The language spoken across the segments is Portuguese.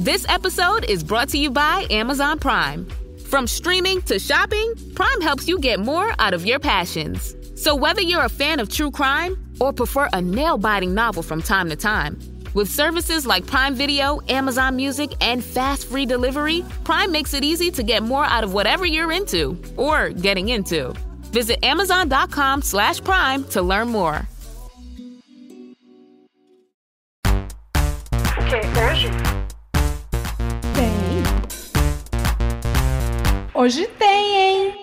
This episode is brought to you by Amazon Prime. From streaming to shopping, Prime helps you get more out of your passions. So whether you're a fan of true crime or prefer a nail-biting novel from time to time, with services like Prime Video, Amazon Music, and fast free delivery, Prime makes it easy to get more out of whatever you're into or getting into. Visit Amazon.com/Prime to learn more. Hoje tem, hein?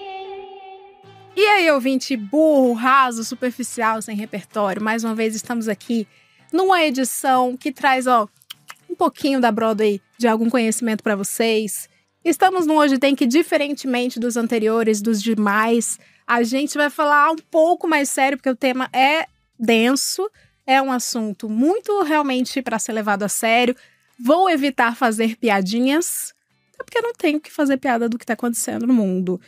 E aí, ouvinte burro, raso, superficial, sem repertório, mais uma vez estamos aqui numa edição que traz, um pouquinho da Broadway de algum conhecimento para vocês. Estamos no Hoje Tem que, diferentemente dos anteriores, dos demais, a gente vai falar um pouco mais sério, porque o tema é denso, é um assunto muito realmente para ser levado a sério. Vou evitar fazer piadinhas, até porque eu não tenho que fazer piada do que está acontecendo no mundo.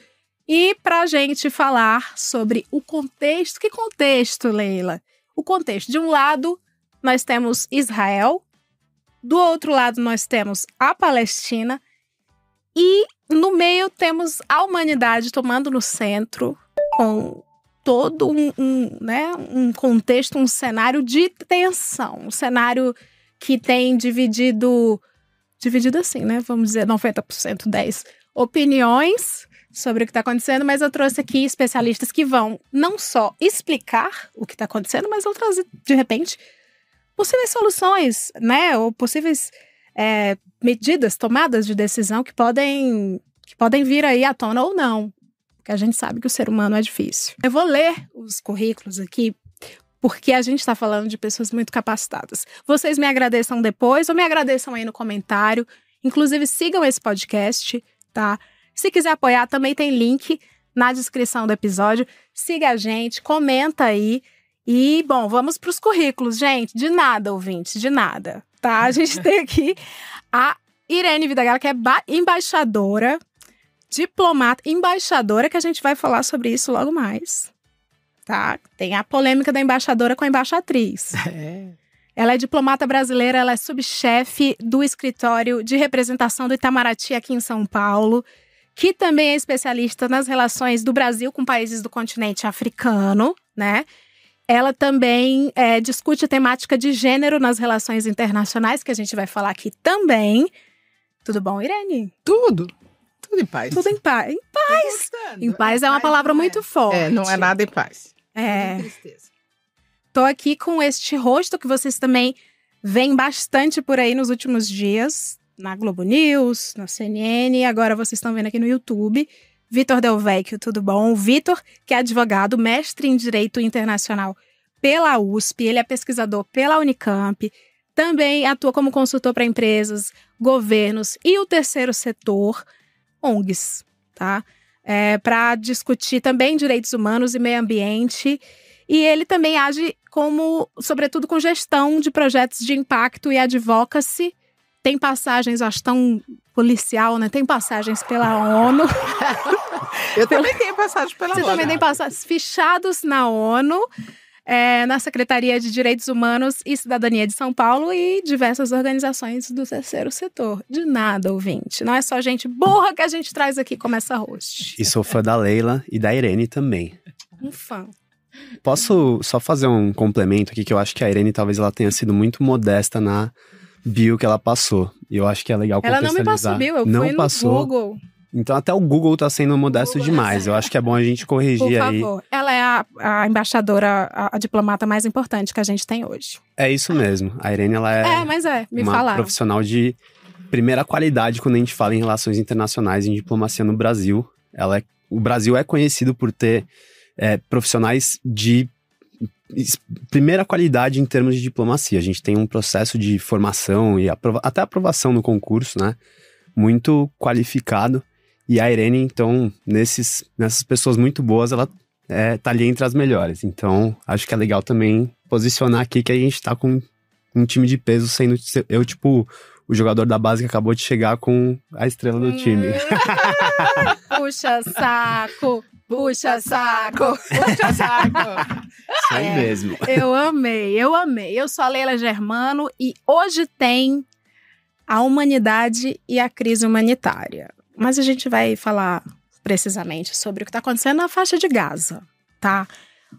E pra gente falar sobre o contexto, que contexto, Leila? O contexto, de um lado, nós temos Israel, do outro lado nós temos a Palestina e no meio temos a humanidade tomando no centro com todo um contexto, um cenário de tensão, um cenário que tem dividido assim, né? Vamos dizer 90%, 10 opiniões sobre o que está acontecendo, mas eu trouxe aqui especialistas que vão não só explicar o que está acontecendo, mas vão trazer, de repente, possíveis soluções, né? Ou possíveis medidas, tomadas de decisão que podem vir aí à tona ou não. Porque a gente sabe que o ser humano é difícil. Eu vou ler os currículos aqui, porque a gente está falando de pessoas muito capacitadas. Vocês me agradeçam depois ou me agradeçam aí no comentário. Inclusive, sigam esse podcast, tá? Se quiser apoiar, também tem link na descrição do episódio. Siga a gente, comenta aí. E, bom, vamos para os currículos, gente. De nada, ouvintes, de nada, tá? A gente tem aqui a Irene Vidagrã, que é embaixadora, diplomata, embaixadora, que a gente vai falar sobre isso logo mais, tá? Tem a polêmica da embaixadora com a embaixatriz. Ela é diplomata brasileira, ela é subchefe do escritório de representação do Itamaraty aqui em São Paulo, que também é especialista nas relações do Brasil com países do continente africano, né? Ela também discute a temática de gênero nas relações internacionais, que a gente vai falar aqui também. Tudo bom, Irene? Tudo em paz. Tudo em paz. Em paz. Em paz é uma palavra muito forte. Não é nada em paz. Tristeza. Tô aqui com este rosto que vocês também veem bastante por aí nos últimos dias, na Globo News, na CNN, e agora vocês estão vendo aqui no YouTube. Vitor Del Vecchio, tudo bom? O Vitor, que é advogado, mestre em Direito Internacional pela USP, ele é pesquisador pela Unicamp, também atua como consultor para empresas, governos e o terceiro setor, ONGs, tá? Para discutir também direitos humanos e meio ambiente. E ele também age sobretudo com gestão de projetos de impacto e advocacy. Tem passagens, acho tão policial, né? Tem passagens pela ONU. Eu também tenho passagem pela ONU. Você também tem passagens fichados na ONU, na Secretaria de Direitos Humanos e Cidadania de São Paulo e diversas organizações do terceiro setor. De nada, ouvinte. Não é só gente burra que a gente traz aqui como essa host. E sou fã da Leila e da Irene também. Um fã. Posso só fazer um complemento aqui, que eu acho que a Irene talvez ela tenha sido muito modesta na bio que ela passou. E eu acho que é legal contextualizar. Ela não me passou bio, eu fui no Google. Então até o Google tá sendo modesto demais. Eu acho que é bom a gente corrigir aí. Por favor. Ela é a embaixadora, a diplomata mais importante que a gente tem hoje. É isso mesmo. A Irene, ela falaram. Profissional de primeira qualidade quando a gente fala em relações internacionais, em diplomacia no Brasil. O Brasil é conhecido por ter profissionais de primeira qualidade em termos de diplomacia. A gente tem um processo de formação e até aprovação no concurso, né? Muito qualificado. E a Irene, então, nessas pessoas muito boas, ela tá ali entre as melhores. Então, acho que é legal também posicionar aqui que a gente tá com um time de peso sendo... Eu, tipo, o jogador da base que acabou de chegar com a estrela do time. Puxa saco! Puxa saco! Puxa saco! Isso aí mesmo. Eu amei. Eu sou a Leila Germano e hoje tem a humanidade e a crise humanitária. Mas a gente vai falar precisamente sobre o que está acontecendo na faixa de Gaza, tá?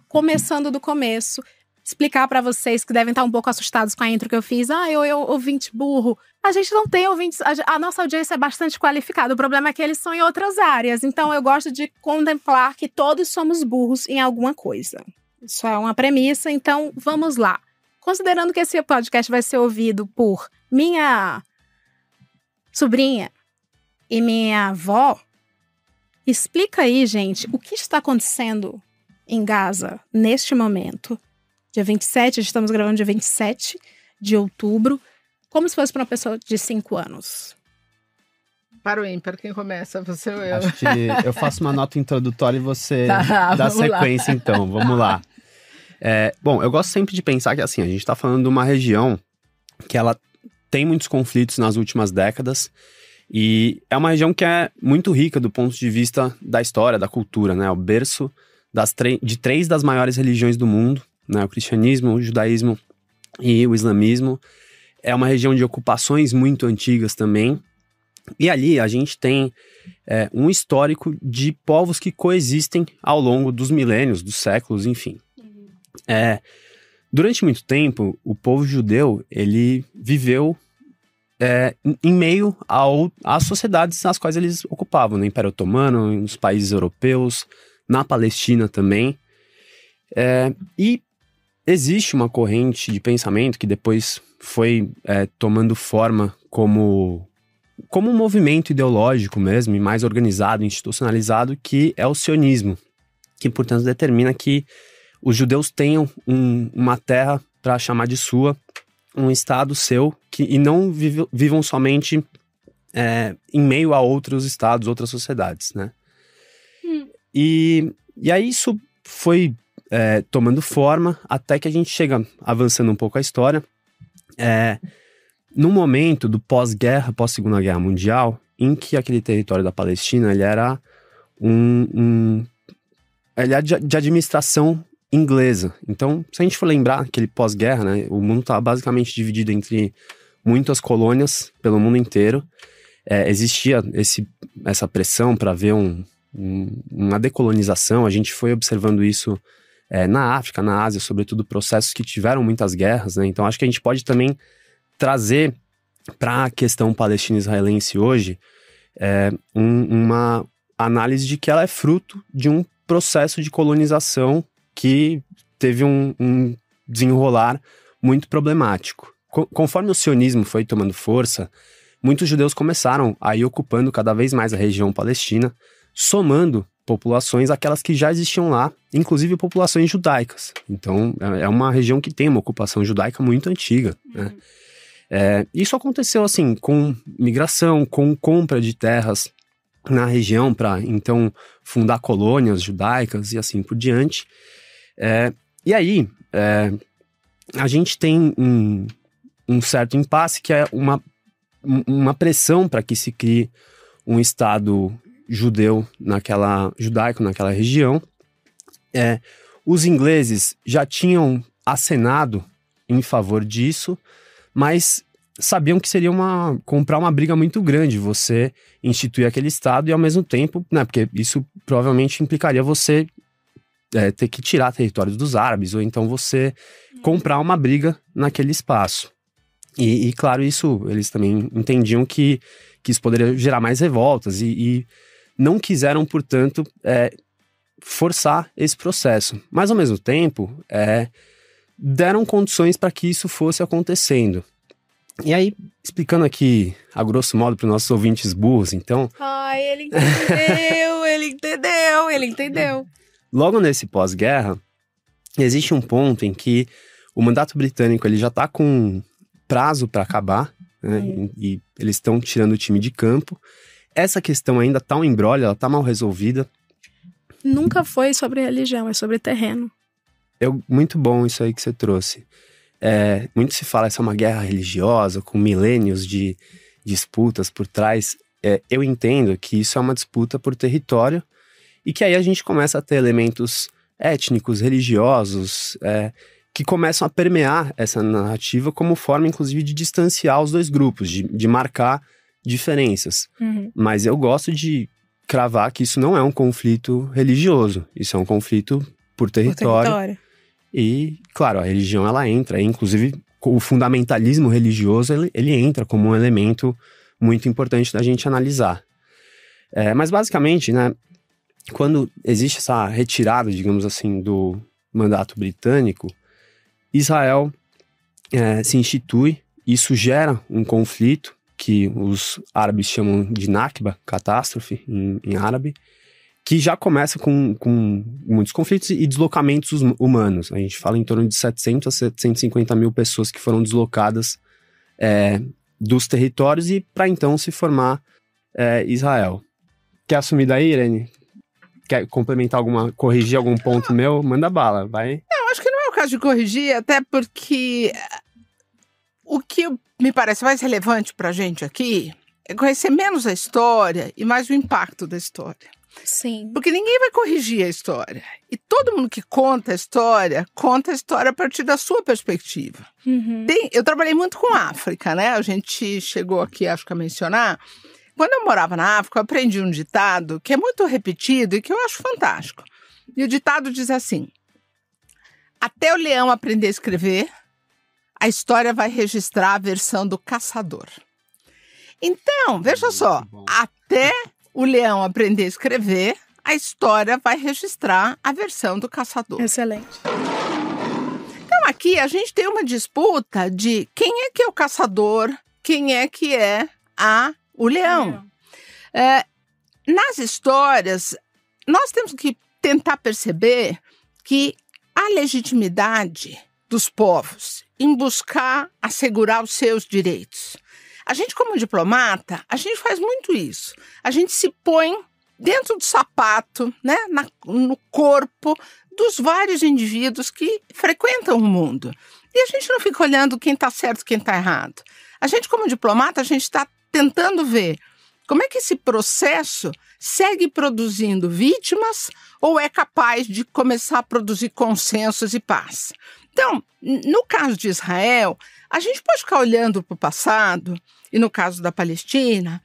Começando do começo, explicar para vocês que devem estar um pouco assustados com a intro que eu fiz. Eu ouvinte burro. A gente não tem ouvintes, a nossa audiência é bastante qualificada. O problema é que eles são em outras áreas. Então eu gosto de contemplar que todos somos burros em alguma coisa. Isso é uma premissa, então vamos lá. Considerando que esse podcast vai ser ouvido por minha sobrinha e minha avó, explica aí, gente, o que está acontecendo em Gaza neste momento. Dia 27, estamos gravando dia 27 de outubro, como se fosse para uma pessoa de 5 anos. Para o ímpar, quem começa? Você ou eu? Acho que eu faço uma nota introdutória e você dá sequência, então. Vamos lá. Bom, eu gosto sempre de pensar que, assim, a gente está falando de uma região que ela tem muitos conflitos nas últimas décadas e é uma região que é muito rica do ponto de vista da história, da cultura, né? O berço de 3 das maiores religiões do mundo, né? O cristianismo, o judaísmo e o islamismo. É uma região de ocupações muito antigas também. E ali a gente tem um histórico de povos que coexistem ao longo dos milênios, dos séculos, enfim. Durante muito tempo, o povo judeu, ele viveu em meio às sociedades nas quais eles ocupavam, no Império Otomano, nos países europeus, na Palestina também. E existe uma corrente de pensamento que depois foi tomando forma como um movimento ideológico mesmo, e mais organizado, institucionalizado, que é o sionismo, que, portanto, determina que os judeus tenham uma terra para chamar de sua, um estado seu, e não vivam somente em meio a outros estados, outras sociedades, né? E aí isso foi tomando forma até que a gente chega, avançando um pouco a história, no momento do pós-guerra, pós-Segunda Guerra Mundial, em que aquele território da Palestina ele era de administração inglesa. Então, se a gente for lembrar aquele pós-guerra, né, o mundo estava basicamente dividido entre muitas colônias pelo mundo inteiro. Existia essa pressão para ver uma decolonização. A gente foi observando isso na África, na Ásia, sobretudo processos que tiveram muitas guerras, né? Então, acho que a gente pode também trazer para a questão palestina-israelense hoje uma análise de que ela é fruto de um processo de colonização que teve um desenrolar muito problemático. Conforme o sionismo foi tomando força, muitos judeus começaram a ir ocupando cada vez mais a região palestina, somando populações aquelas que já existiam lá, inclusive populações judaicas. Então, é uma região que tem uma ocupação judaica muito antiga, né? Isso aconteceu assim, com migração, com compra de terras na região para, então, fundar colônias judaicas e assim por diante. E aí, a gente tem um certo impasse que é uma pressão para que se crie um Estado judaico naquela região. Os ingleses já tinham acenado em favor disso, mas sabiam que seria comprar uma briga muito grande você instituir aquele Estado e ao mesmo tempo, né, porque isso provavelmente implicaria você ter que tirar territórios dos árabes, ou então você comprar uma briga naquele espaço. E claro, isso eles também entendiam que isso poderia gerar mais revoltas e não quiseram, portanto, forçar esse processo. Mas ao mesmo tempo, deram condições para que isso fosse acontecendo. E aí, explicando aqui, a grosso modo, para os nossos ouvintes burros, então... Ai, ele entendeu, ele entendeu. Logo nesse pós-guerra, existe um ponto em que o mandato britânico ele já está com prazo para acabar, né? E eles estão tirando o time de campo. Essa questão ainda está um imbróglio, ela está mal resolvida. Nunca foi sobre religião, é sobre terreno. Muito bom isso aí que você trouxe. Muito se fala, essa é uma guerra religiosa, com milênios de disputas por trás. Eu entendo que isso é uma disputa por território e que aí a gente começa a ter elementos étnicos, religiosos, que começam a permear essa narrativa como forma, inclusive, de distanciar os dois grupos, de marcar diferenças. Mas eu gosto de cravar que isso não é um conflito religioso, isso é um conflito por território. E, claro, a religião, ela entra, inclusive o fundamentalismo religioso, ele entra como um elemento muito importante da gente analisar. Mas, basicamente, né, quando existe essa retirada, digamos assim, do mandato britânico, Israel se institui, isso gera um conflito que os árabes chamam de Nakba, catástrofe em árabe, que já começa com muitos conflitos e deslocamentos humanos. A gente fala em torno de 700 a 750 mil pessoas que foram deslocadas dos territórios e para então se formar Israel. Quer assumir daí, Irene? Quer complementar corrigir algum ponto meu? Manda bala, vai. Eu acho que não é o caso de corrigir, até porque o que me parece mais relevante para a gente aqui é conhecer menos a história e mais o impacto da história. Sim. Porque ninguém vai corrigir a história. E todo mundo que conta a história a partir da sua perspectiva. Eu trabalhei muito com África, né? A gente chegou aqui, acho que a mencionar. Quando eu morava na África, eu aprendi um ditado que é muito repetido e que eu acho fantástico. E o ditado diz assim: até o leão aprender a escrever, a história vai registrar a versão do caçador. Então, veja só, até o leão aprender a escrever, a história vai registrar a versão do caçador. Excelente. Então, aqui a gente tem uma disputa de quem é que é o caçador, quem é que é o leão. Nas histórias, nós temos que tentar perceber que a legitimidade dos povos em buscar assegurar os seus direitos. A gente, como diplomata, a gente faz muito isso. A gente se põe dentro do sapato, né, no corpo dos vários indivíduos que frequentam o mundo. E a gente não fica olhando quem está certo e quem está errado. A gente, como diplomata, a gente está tentando ver como é que esse processo segue produzindo vítimas ou é capaz de começar a produzir consensos e paz. Então, no caso de Israel, a gente pode ficar olhando para o passado, e no caso da Palestina,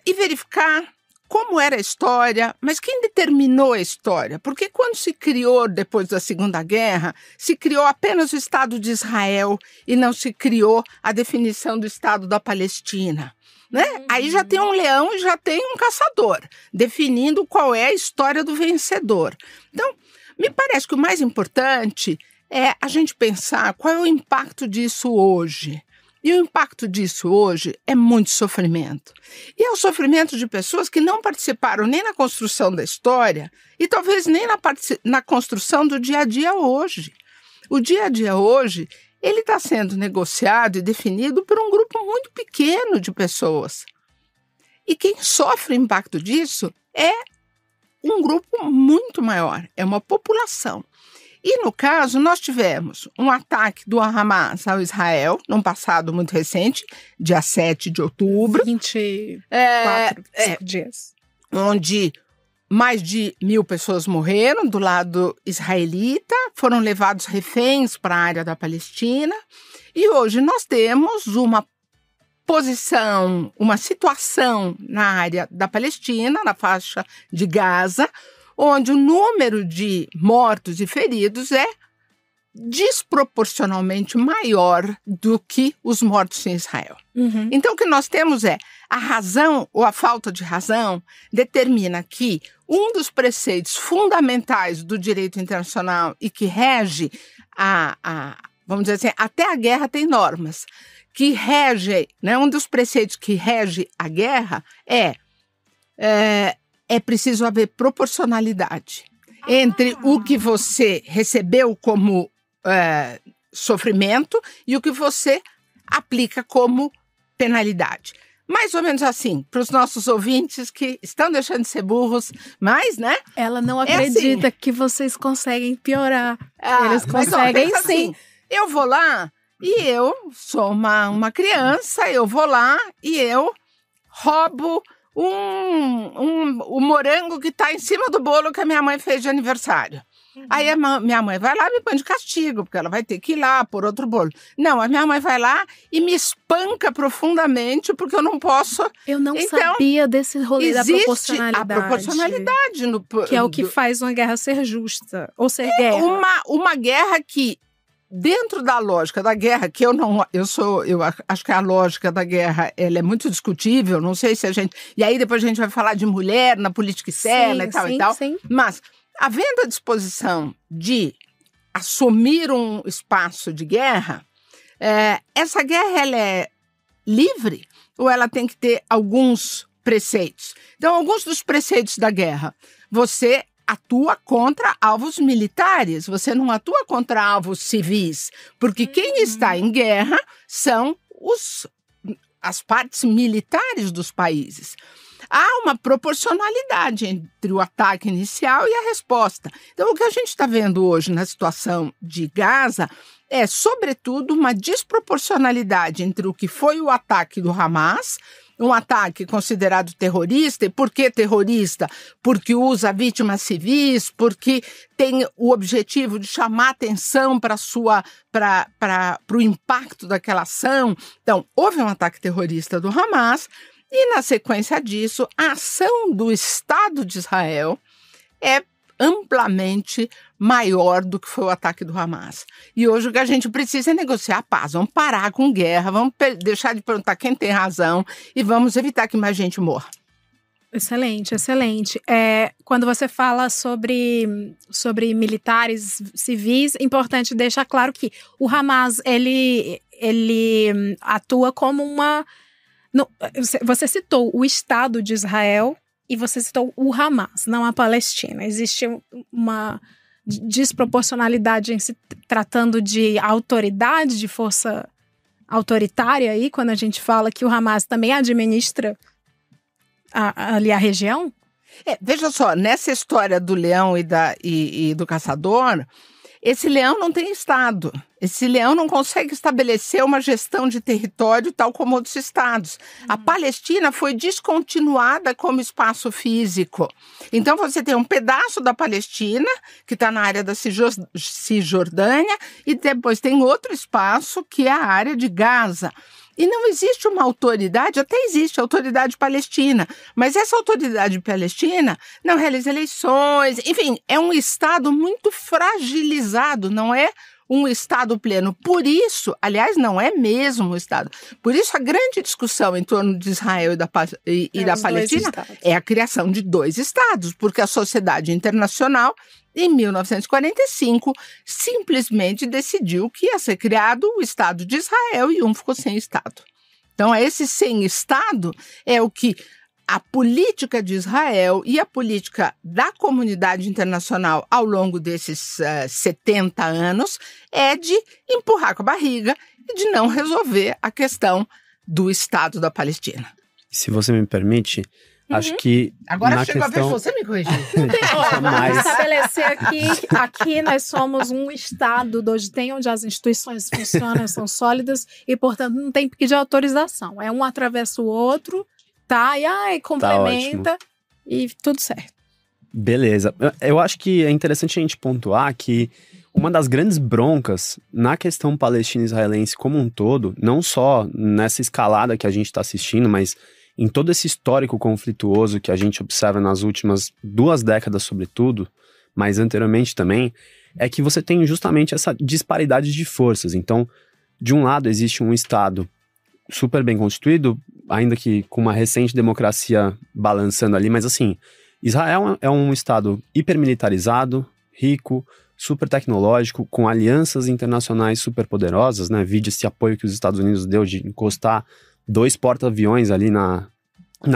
e verificar como era a história, mas quem determinou a história? Porque quando se criou, depois da Segunda Guerra, se criou apenas o Estado de Israel e não se criou a definição do Estado da Palestina. Né? Aí já tem um leão e já tem um caçador, definindo qual é a história do vencedor. Então, me parece que o mais importante é a gente pensar qual é o impacto disso hoje. E o impacto disso hoje é muito sofrimento. E é o sofrimento de pessoas que não participaram nem na construção da história e talvez nem na construção do dia a dia hoje. O dia a dia hoje, ele está sendo negociado e definido por um grupo muito pequeno de pessoas. E quem sofre o impacto disso é um grupo muito maior, é uma população. E, no caso, nós tivemos um ataque do Hamas ao Israel, num passado muito recente, dia 7 de outubro. 24 dias. Onde mais de 1.000 pessoas morreram do lado israelita, foram levados reféns para a área da Palestina. E hoje nós temos uma situação na área da Palestina, na faixa de Gaza, onde o número de mortos e feridos é desproporcionalmente maior do que os mortos em Israel. Então, o que nós temos é a razão ou a falta de razão determina que um dos preceitos fundamentais do direito internacional e que rege vamos dizer assim, até a guerra tem normas, que rege, né, um dos preceitos que rege a guerra é preciso haver proporcionalidade entre o que você recebeu como sofrimento e o que você aplica como penalidade. Mais ou menos assim, para os nossos ouvintes que estão deixando de ser burros, mas, né? Ela não acredita que vocês conseguem piorar. Eles conseguem sim. Assim, eu vou lá e eu sou uma criança, eu vou lá e eu roubo o morango que está em cima do bolo que a minha mãe fez de aniversário. Aí minha mãe vai lá e me põe de castigo, porque ela vai ter que ir lá por outro bolo. Não, a minha mãe vai lá e me espanca profundamente, porque eu não posso... Eu não sabia desse rolê da proporcionalidade. A proporcionalidade. Que é o que faz uma guerra ser justa, ou ser guerra. Uma guerra que, dentro da lógica da guerra, que eu acho que a lógica da guerra ela é muito discutível, não sei se a gente... E aí depois a gente vai falar de mulher na política externa e tal. Sim. Mas, havendo a disposição de assumir um espaço de guerra, essa guerra ela é livre ou ela tem que ter alguns preceitos? Então, alguns dos preceitos da guerra, você atua contra alvos militares, você não atua contra alvos civis, porque quem está em guerra são as partes militares dos países. Há uma proporcionalidade entre o ataque inicial e a resposta. Então, o que a gente está vendo hoje na situação de Gaza é, sobretudo, uma desproporcionalidade entre o que foi o ataque do Hamas, um ataque considerado terrorista. E por que terrorista? Porque usa vítimas civis, porque tem o objetivo de chamar atenção para o impacto daquela ação. Então, houve um ataque terrorista do Hamas e, na sequência disso, a ação do Estado de Israel é amplamente maior do que foi o ataque do Hamas. E hoje o que a gente precisa é negociar a paz. Vamos parar com guerra, vamos deixar de perguntar quem tem razão e vamos evitar que mais gente morra. Excelente, excelente. Quando você fala sobre militares civis, é importante deixar claro que o Hamas, ele atua como uma... Você citou o Estado de Israel e você citou o Hamas, não a Palestina. Existe uma desproporcionalidade em se tratando de autoridade, de força autoritária aí, quando a gente fala que o Hamas também administra ali a região? Veja só, nessa história do leão e do caçador, esse leão não tem Estado. Esse leão não consegue estabelecer uma gestão de território tal como outros estados. A Palestina foi descontinuada como espaço físico. Então, você tem um pedaço da Palestina, que está na área da Cisjordânia, e depois tem outro espaço, que é a área de Gaza. E não existe uma autoridade, até existe a autoridade palestina, mas essa autoridade palestina não realiza eleições, enfim, é um Estado muito fragilizado, não é um Estado pleno. Por isso, aliás, não é mesmo um Estado. Por isso, a grande discussão em torno de Israel e da Palestina é a criação de 2 Estados, porque a sociedade internacional, em 1945, simplesmente decidiu que ia ser criado o Estado de Israel e um ficou sem Estado. Então, esse sem Estado é o que a política de Israel e a política da comunidade internacional ao longo desses 70 anos é de empurrar com a barriga e de não resolver a questão do Estado da Palestina. Se você me permite, acho que agora chegou a vez de você me corrigir. Vamos estabelecer aqui nós somos um Estado onde as instituições funcionam, são sólidas e, portanto, não tem que pedir autorização. É um atravessa o outro, tá? E complementa e tudo certo. Beleza. Eu acho que é interessante a gente pontuar que uma das grandes broncas na questão palestina-israelense como um todo, não só nessa escalada que a gente está assistindo, mas em todo esse histórico conflituoso que a gente observa nas últimas 2 décadas, sobretudo, mas anteriormente também, é que você tem justamente essa disparidade de forças. Então, de um lado, existe um Estado super bem constituído, ainda que com uma recente democracia balançando ali, mas assim, Israel é um Estado hipermilitarizado, rico, super tecnológico, com alianças internacionais super poderosas, né? Vide esse apoio que os Estados Unidos deu de encostar 2 porta-aviões ali na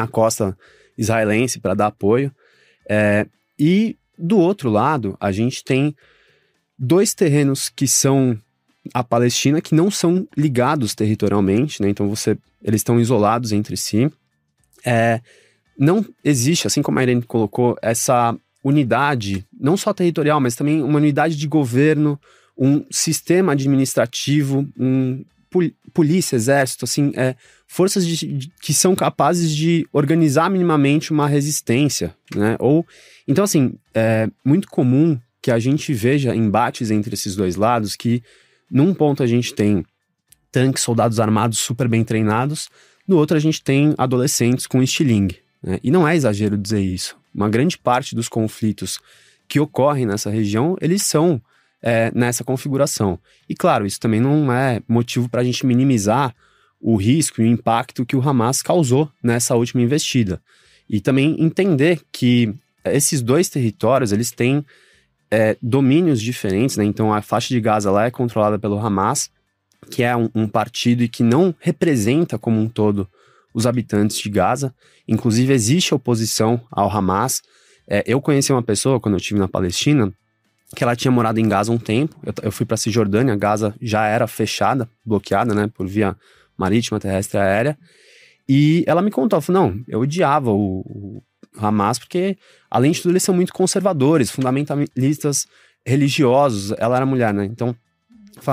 costa israelense para dar apoio. E do outro lado, a gente tem 2 terrenos que são a Palestina, que não são ligados territorialmente, né? Então eles estão isolados entre si. Não existe, assim como a Irene colocou, essa unidade, não só territorial, mas também uma unidade de governo, um sistema administrativo, polícia, exército, assim, forças que são capazes de organizar minimamente uma resistência, né? Então, assim, é muito comum que a gente veja embates entre esses dois lados, que num ponto a gente tem tanques, soldados armados super bem treinados, no outro a gente tem adolescentes com estilingue, né? E não é exagero dizer isso. Uma grande parte dos conflitos que ocorrem nessa região, eles são nessa configuração. E claro, isso também não é motivo para a gente minimizar o risco e o impacto que o Hamas causou nessa última investida. E também entender que esses dois territórios, eles têm domínios diferentes, né? Então a faixa de Gaza lá é controlada pelo Hamas, que é um partido e que não representa como um todo os habitantes de Gaza. Inclusive existe oposição ao Hamas. Eu conheci uma pessoa, quando eu estive na Palestina, que ela tinha morado em Gaza um tempo. Eu fui para a Cisjordânia, Gaza já era fechada, bloqueada, né, por via marítima, terrestre e aérea. E ela me contou, falou, não, eu odiava o Hamas porque, além de tudo, eles são muito conservadores, fundamentalistas religiosos. Ela era mulher, né, então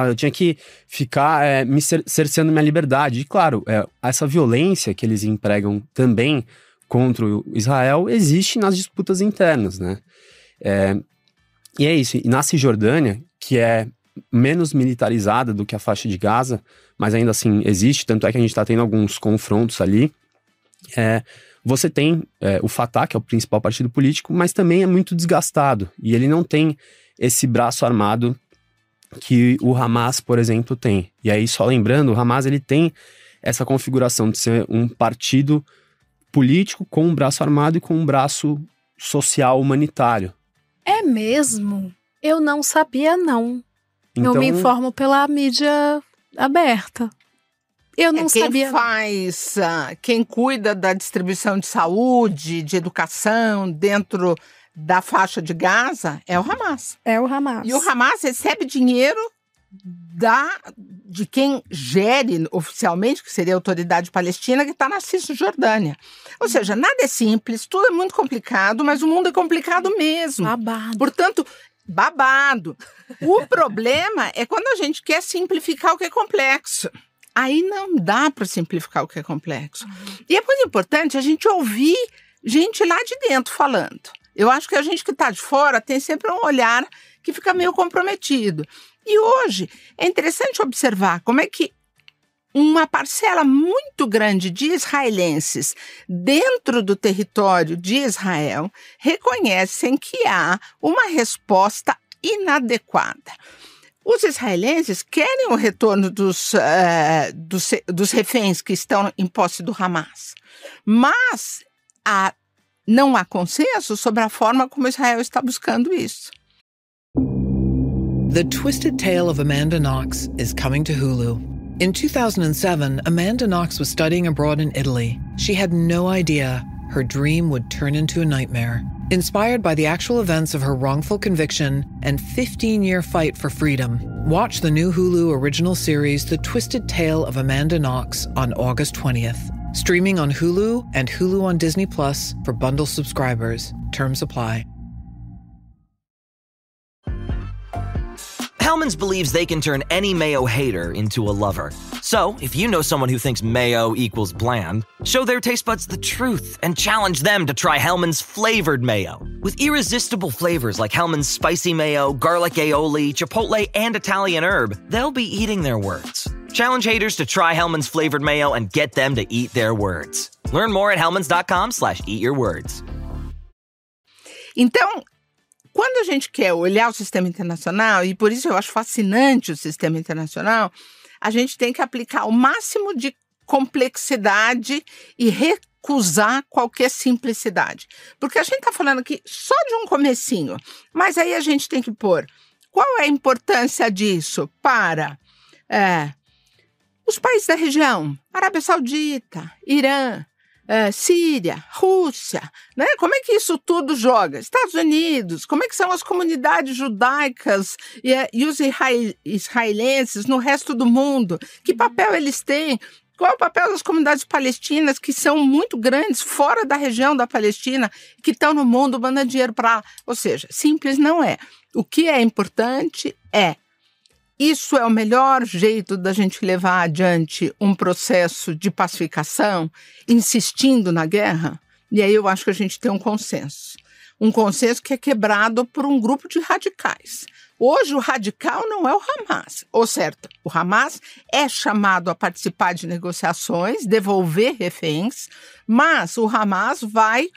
eu tinha que ficar me cerceando minha liberdade. E claro, essa violência que eles empregam também contra o Israel existe nas disputas internas, né? E é isso. E na Cisjordânia, que é menos militarizada do que a faixa de Gaza, mas ainda assim existe, tanto é que a gente está tendo alguns confrontos ali, você tem o Fatah, que é o principal partido político, mas também é muito desgastado. E ele não tem esse braço armado que o Hamas, por exemplo, tem. E aí, só lembrando, o Hamas ele tem essa configuração de ser um partido político com um braço armado e com um braço social humanitário. É mesmo? Eu não sabia, não. Então, eu me informo pela mídia aberta. Eu não sabia. Quem cuida da distribuição de saúde, de educação dentro da faixa de Gaza é o Hamas. É o Hamas. E o Hamas recebe dinheiro de quem gere oficialmente, que seria a autoridade palestina, que está na Cisjordânia. Ou seja, nada é simples, tudo é muito complicado, mas o mundo é complicado mesmo. Babado. Portanto, babado. O problema é quando a gente quer simplificar o que é complexo. Aí não dá para simplificar o que é complexo. E é muito importante a gente ouvir gente lá de dentro falando. Eu acho que a gente que está de fora tem sempre um olhar que fica meio comprometido. E hoje é interessante observar como é que uma parcela muito grande de israelenses dentro do território de Israel reconhecem que há uma resposta inadequada. Os israelenses querem o retorno dos reféns que estão em posse do Hamas, mas não há consenso sobre a forma como Israel está buscando isso. The Twisted Tale of Amanda Knox is coming to Hulu. In 2007, Amanda Knox was studying abroad in Italy. She had no idea her dream would turn into a nightmare. Inspired by the actual events of her wrongful conviction and 15-year fight for freedom, watch the new Hulu original series The Twisted Tale of Amanda Knox on August 20th. Streaming on Hulu and Hulu on Disney Plus for bundle subscribers. Terms apply. Hellmann's believes they can turn any mayo hater into a lover. So, if you know someone who thinks mayo equals bland, show their taste buds the truth and challenge them to try Hellmann's flavored mayo. With irresistible flavors like Hellmann's spicy mayo, garlic aioli, chipotle, and Italian herb, they'll be eating their words. Challenge haters to try Hellmann's flavored mayo and get them to eat their words. Learn more at hellmanns.com/eatyourwords. Então, quando a gente quer olhar o sistema internacional, e por isso eu acho fascinante o sistema internacional, a gente tem que aplicar o máximo de complexidade e recusar qualquer simplicidade. Porque a gente está falando aqui só de um comecinho, mas aí a gente tem que pôr qual é a importância disso para os países da região, Arábia Saudita, Irã, Síria, Rússia, né? Como é que isso tudo joga? Estados Unidos, como é que são as comunidades judaicas e os israelenses no resto do mundo? Que papel eles têm? Qual é o papel das comunidades palestinas, que são muito grandes, fora da região da Palestina, que estão no mundo mandando dinheiro para lá? Ou seja, simples não é. O que é importante isso é o melhor jeito da gente levar adiante um processo de pacificação, insistindo na guerra? E aí eu acho que a gente tem um consenso. um consenso que é quebrado por um grupo de radicais. Hoje, o radical não é o Hamas. Ou certo, o Hamas é chamado a participar de negociações, devolver reféns, mas o Hamas vai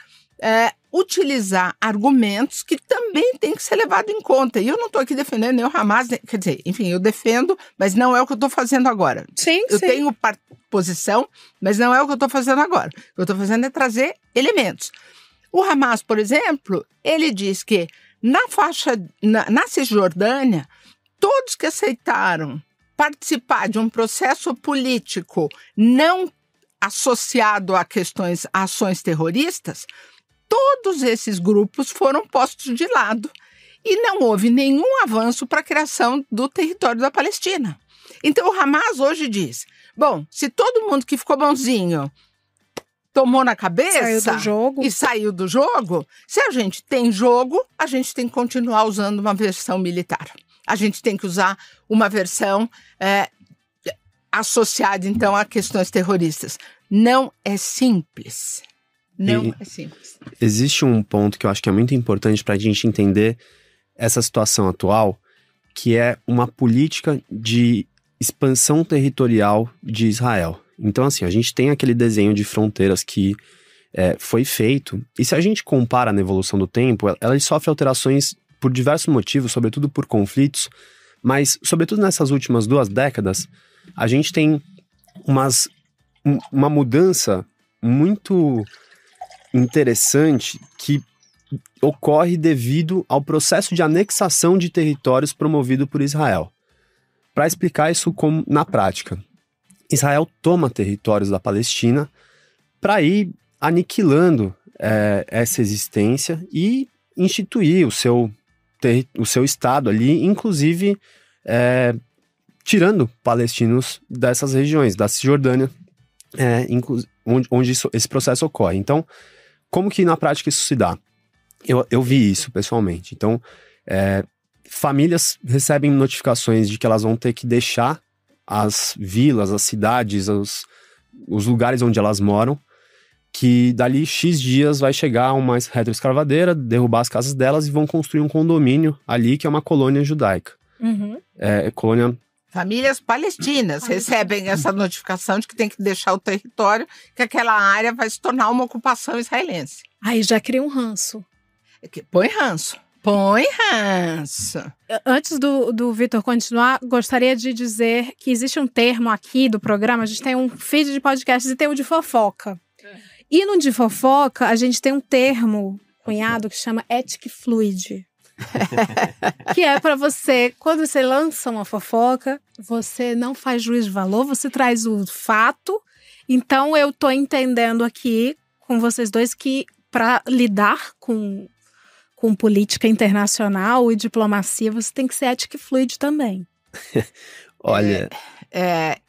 utilizar argumentos que também têm que ser levados em conta. E eu não estou aqui defendendo nem o Hamas, quer dizer, enfim, eu defendo, mas não é o que eu estou fazendo agora. Eu tenho posição, mas não é o que eu estou fazendo agora. O que eu estou fazendo é trazer elementos. O Hamas, por exemplo, ele diz que na Cisjordânia, todos que aceitaram participar de um processo político não associado a ações terroristas, todos esses grupos foram postos de lado e não houve nenhum avanço para a criação do território da Palestina. Então o Hamas hoje diz, bom, se todo mundo que ficou bonzinho tomou na cabeça saiu do jogo, se a gente tem jogo, a gente tem que continuar usando uma versão militar. A gente tem que usar uma versão associada, então, a questões terroristas. Não é simples. Não é simples. Existe um ponto que eu acho que é muito importante para a gente entender essa situação atual, que é uma política de expansão territorial de Israel. Então, assim, a gente tem aquele desenho de fronteiras que foi feito, e se a gente compara na evolução do tempo, ela sofre alterações por diversos motivos, sobretudo por conflitos, mas, sobretudo nessas últimas 2 décadas, a gente tem uma mudança muito interessante que ocorre devido ao processo de anexação de territórios promovido por Israel. Para explicar isso na prática, Israel toma territórios da Palestina para ir aniquilando essa existência e instituir o seu Estado ali, inclusive tirando palestinos dessas regiões, da Cisjordânia, onde esse processo ocorre. Então, como que na prática isso se dá? Eu vi isso pessoalmente. Então, famílias recebem notificações de que elas vão ter que deixar as vilas, as cidades, os lugares onde elas moram, que dali X dias vai chegar uma retroescavadeira, derrubar as casas delas e vão construir um condomínio ali, que é uma colônia judaica. Uhum. Colônia... Famílias palestinas recebem essa notificação de que tem que deixar o território, que aquela área vai se tornar uma ocupação israelense. Aí já cria um ranço. Põe ranço. Antes do Vitor continuar, gostaria de dizer que existe um termo aqui do programa, a gente tem um feed de podcasts e tem o de fofoca. E no de fofoca, a gente tem um termo cunhado que chama ética fluid. Que é para você, quando você lança uma fofoca, você não faz juízo de valor, você traz o fato. Então eu tô entendendo aqui com vocês dois que para lidar com política internacional e diplomacia, você tem que ser ética e fluid também. Olha...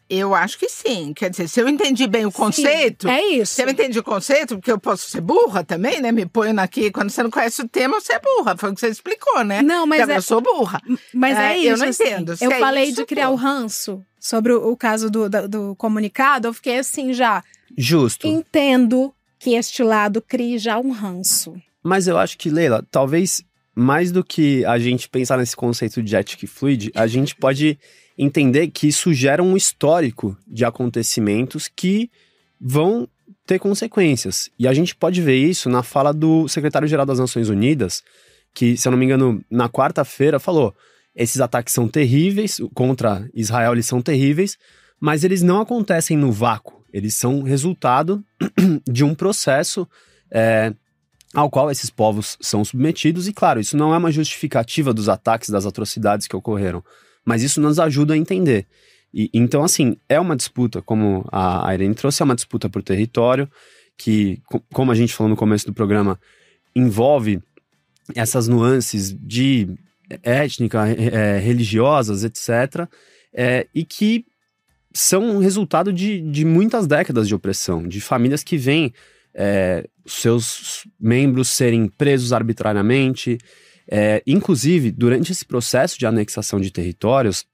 eu acho que sim. Quer dizer, se eu entendi bem o conceito... Sim, é isso. Se eu entendi o conceito, porque eu posso ser burra também, né? Me ponho aqui, quando você não conhece o tema, você é burra. Foi o que você explicou, né? Não, mas eu sou burra. Mas é isso. Eu não entendo. Eu falei de criar o ranço sobre o caso do comunicado, eu fiquei assim já... Justo. Entendo que este lado crie já um ranço. Mas eu acho que, Leila, talvez mais do que a gente pensar nesse conceito de ética fluid, a gente pode entender que isso gera um histórico de acontecimentos que vão ter consequências. E a gente pode ver isso na fala do secretário-geral das Nações Unidas, que, se eu não me engano, na quarta-feira falou: esses ataques são terríveis, contra Israel eles são terríveis, mas eles não acontecem no vácuo. Eles são resultado de um processo ao qual esses povos são submetidos. E, claro, isso não é uma justificativa dos ataques, das atrocidades que ocorreram, mas isso nos ajuda a entender. Então, assim, é uma disputa, como a Irene trouxe, é uma disputa por território, que, como a gente falou no começo do programa, envolve essas nuances de étnica, religiosas, etc., e que são resultado de muitas décadas de opressão, de famílias que veem seus membros serem presos arbitrariamente. Inclusive, durante esse processo de anexação de territórios,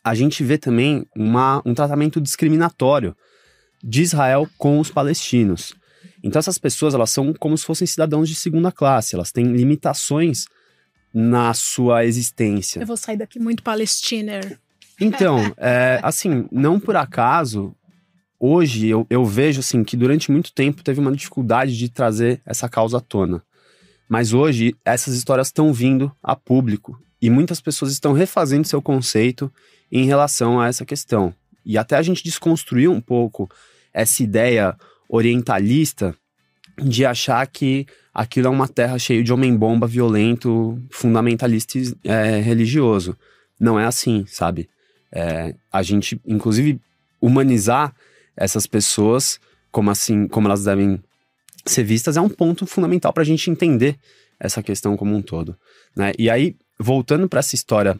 a gente vê também um tratamento discriminatório de Israel com os palestinos. Então essas pessoas, elas são como se fossem cidadãos de segunda classe, elas têm limitações na sua existência. Eu vou sair daqui muito palestiner. Então, assim, não por acaso, hoje eu vejo assim, que durante muito tempo teve uma dificuldade de trazer essa causa à tona. Mas hoje essas histórias estão vindo a público e muitas pessoas estão refazendo seu conceito em relação a essa questão. E até a gente desconstruir um pouco essa ideia orientalista de achar que aquilo é uma terra cheia de homem-bomba, violento, fundamentalista religioso. Não é assim, sabe? A gente, inclusive, humanizar essas pessoas como elas devem ser vistas é um ponto fundamental para a gente entender essa questão como um todo, né? E aí, voltando para essa história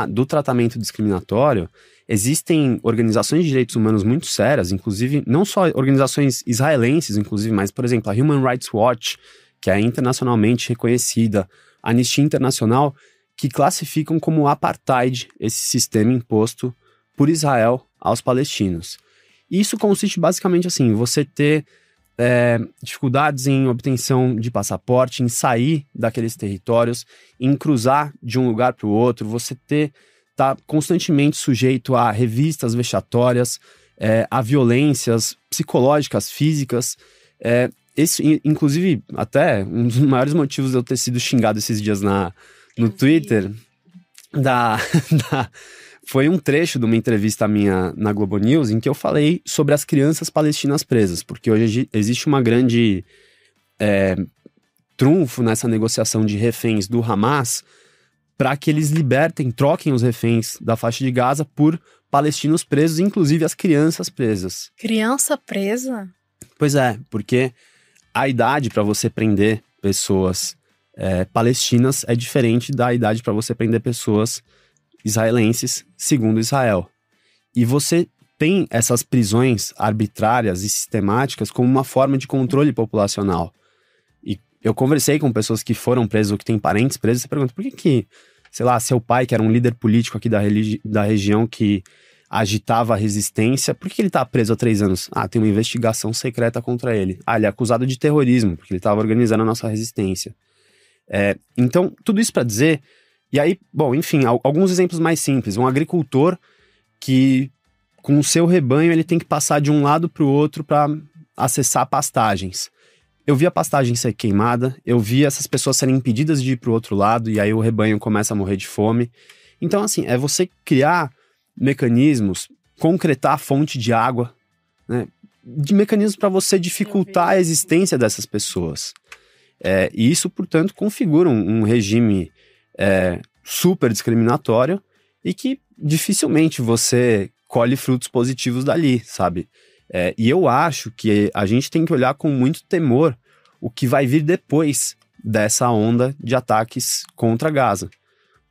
do tratamento discriminatório, existem organizações de direitos humanos muito sérias, inclusive, não só organizações israelenses, inclusive, mas, por exemplo, a Human Rights Watch, que é internacionalmente reconhecida, a Anistia Internacional, que classificam como apartheid esse sistema imposto por Israel aos palestinos. E isso consiste basicamente assim, você ter dificuldades em obtenção de passaporte, em sair daqueles territórios, em cruzar de um lugar para o outro, você tá constantemente sujeito a revistas vexatórias, a violências psicológicas, físicas. Inclusive, até um dos maiores motivos de eu ter sido xingado esses dias no Twitter, foi um trecho de uma entrevista minha na Globo News em que eu falei sobre as crianças palestinas presas, porque hoje existe uma grande trunfo nessa negociação de reféns do Hamas para que eles troquem os reféns da faixa de Gaza por palestinos presos, inclusive as crianças presas. Criança presa? Pois é, porque a idade para você prender pessoas palestinas é diferente da idade para você prender pessoas israelenses, segundo Israel. E você tem essas prisões arbitrárias e sistemáticas como uma forma de controle populacional. E eu conversei com pessoas que foram presas ou que têm parentes presos, e pergunto, por que, sei lá, seu pai, que era um líder político aqui da região que agitava a resistência, por que ele tá preso há 3 anos? Tem uma investigação secreta contra ele. Ele é acusado de terrorismo, porque ele estava organizando a nossa resistência. Então, tudo isso para dizer. E aí, bom, enfim, alguns exemplos mais simples. Um agricultor que, com o seu rebanho, ele tem que passar de um lado para o outro para acessar pastagens. Eu vi a pastagem ser queimada, eu vi essas pessoas serem impedidas de ir para o outro lado, e aí o rebanho começa a morrer de fome. Então, assim, é você criar mecanismos, concretar a fonte de água, né, de mecanismos para você dificultar a existência dessas pessoas. E isso, portanto, configura um regime super discriminatório e que dificilmente você colhe frutos positivos dali, sabe? E eu acho que a gente tem que olhar com muito temor o que vai vir depois dessa onda de ataques contra Gaza.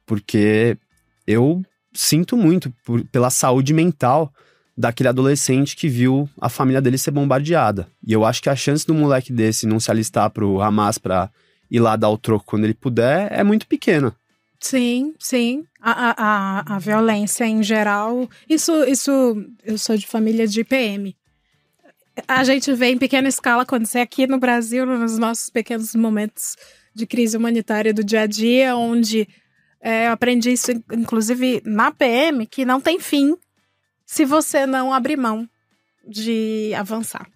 Porque eu sinto muito pela saúde mental daquele adolescente que viu a família dele ser bombardeada. E eu acho que a chance do moleque desse não se alistar pro Hamas pra ir lá dar o troco quando ele puder é muito pequena. Sim, sim. A violência em geral. Isso, eu sou de família de PM. A gente vê em pequena escala acontecer aqui no Brasil, nos nossos pequenos momentos de crise humanitária do dia a dia, onde eu aprendi isso, inclusive, na PM, que não tem fim se você não abrir mão de avançar.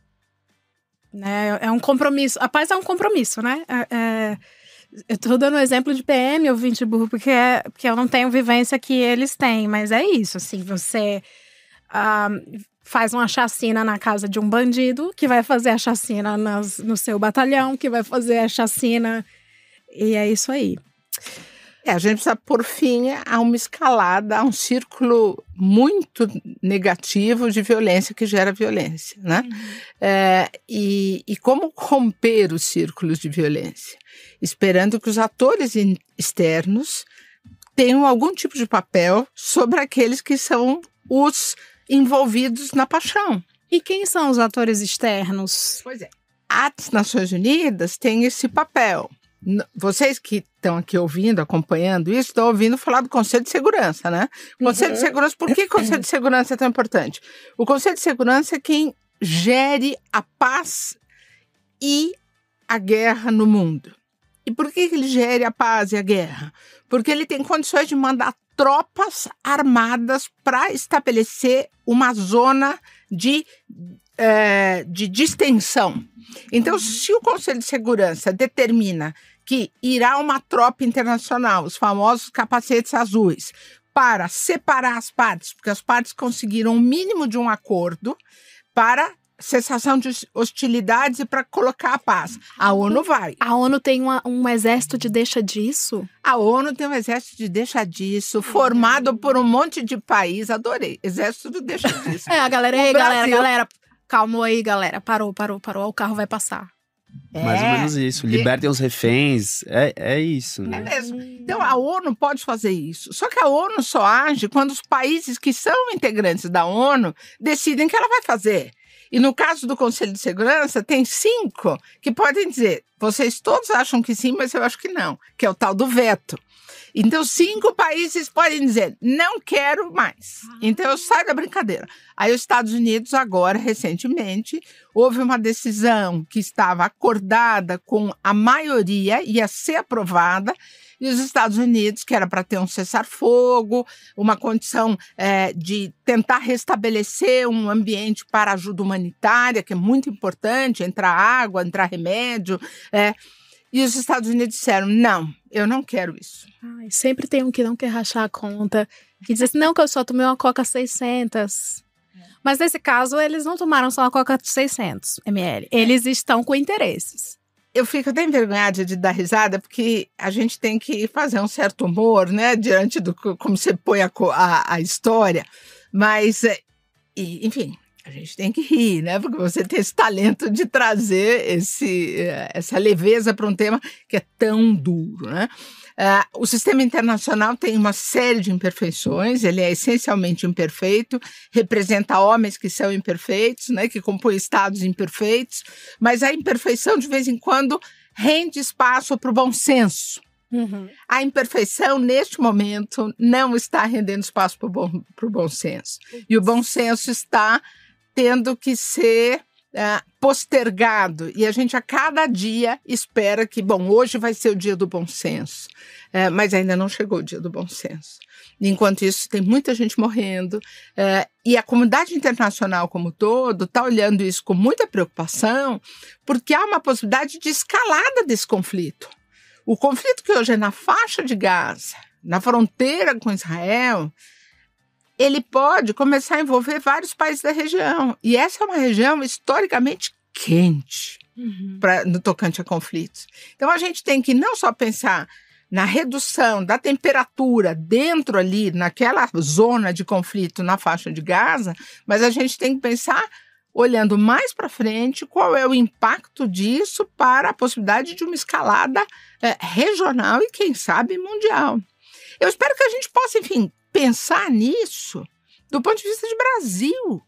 Né? É um compromisso. A paz é um compromisso, né? Eu tô dando um exemplo de PM, ouvinte burro, porque eu não tenho vivência que eles têm, mas é isso, assim, você faz uma chacina na casa de um bandido, que vai fazer a chacina no seu batalhão, que vai fazer a chacina, e é isso aí. A gente precisa pôr fim a uma escalada, a um círculo muito negativo de violência que gera violência, né? E como romper os círculos de violência? Esperando que os atores externos tenham algum tipo de papel sobre aqueles que são os envolvidos na paixão. E quem são os atores externos? Pois é. As Nações Unidas têm esse papel. Vocês que estão aqui ouvindo, acompanhando isso, estão ouvindo falar do Conselho de Segurança, né? O Conselho de Segurança, por que o Conselho de Segurança é tão importante? O Conselho de Segurança é quem gere a paz e a guerra no mundo. E por que ele gere a paz e a guerra? Porque ele tem condições de mandar tropas armadas para estabelecer uma zona de distensão. Então, se o Conselho de Segurança determina que irá uma tropa internacional, os famosos capacetes azuis, para separar as partes, porque as partes conseguiram o mínimo de um acordo para cessação de hostilidades e para colocar a paz. A ONU vai. A ONU tem um exército de deixa disso? A ONU tem um exército de deixa disso, formado por um monte de país. Adorei. Exército de deixa disso. Galera. Calma aí, galera. Parou. O carro vai passar. Mais ou menos isso. Libertem os reféns. É isso, né? É mesmo. Então, a ONU pode fazer isso. Só que a ONU só age quando os países que são integrantes da ONU decidem que ela vai fazer. E no caso do Conselho de Segurança, tem 5 que podem dizer, vocês todos acham que sim, mas eu acho que não, que é o tal do veto. Então, 5 países podem dizer, não quero mais. Então, eu saio da brincadeira. Aí, os Estados Unidos, agora, recentemente, houve uma decisão que estava acordada com a maioria, ia ser aprovada, e os Estados Unidos, que era para ter um cessar-fogo, uma condição de tentar restabelecer um ambiente para ajuda humanitária, que é muito importante, entrar água, entrar remédio, e os Estados Unidos disseram, não, eu não quero isso. Ai, sempre tem um que não quer rachar a conta, que diz assim, não, que eu só tomei uma Coca 600. Mas nesse caso, eles não tomaram só uma Coca de 600 ml. Eles estão com interesses. Eu fico até envergonhada de dar risada, porque a gente tem que fazer um certo humor, né, diante do como você põe a história. Mas, enfim, a gente tem que rir, né, porque você tem esse talento de trazer essa leveza para um tema que é tão duro, né? O sistema internacional tem uma série de imperfeições, ele é essencialmente imperfeito, representa homens que são imperfeitos, né, que compõem estados imperfeitos, mas a imperfeição, de vez em quando, rende espaço para o bom senso. Uhum. A imperfeição, neste momento, não está rendendo espaço para o bom senso. E o bom senso está tendo que ser postergado, e a gente a cada dia espera que, hoje vai ser o dia do bom senso, mas ainda não chegou o dia do bom senso. Enquanto isso, tem muita gente morrendo, e a comunidade internacional como um todo está olhando isso com muita preocupação, porque há uma possibilidade de escalada desse conflito. O conflito que hoje é na faixa de Gaza, na fronteira com Israel, ele pode começar a envolver vários países da região. E essa é uma região historicamente quente no tocante a conflitos. Então, a gente tem que não só pensar na redução da temperatura dentro ali, naquela zona de conflito na faixa de Gaza, mas a gente tem que pensar, olhando mais para frente, qual é o impacto disso para a possibilidade de uma escalada regional e, quem sabe, mundial. Eu espero que a gente possa, enfim, pensar nisso do ponto de vista de Brasil.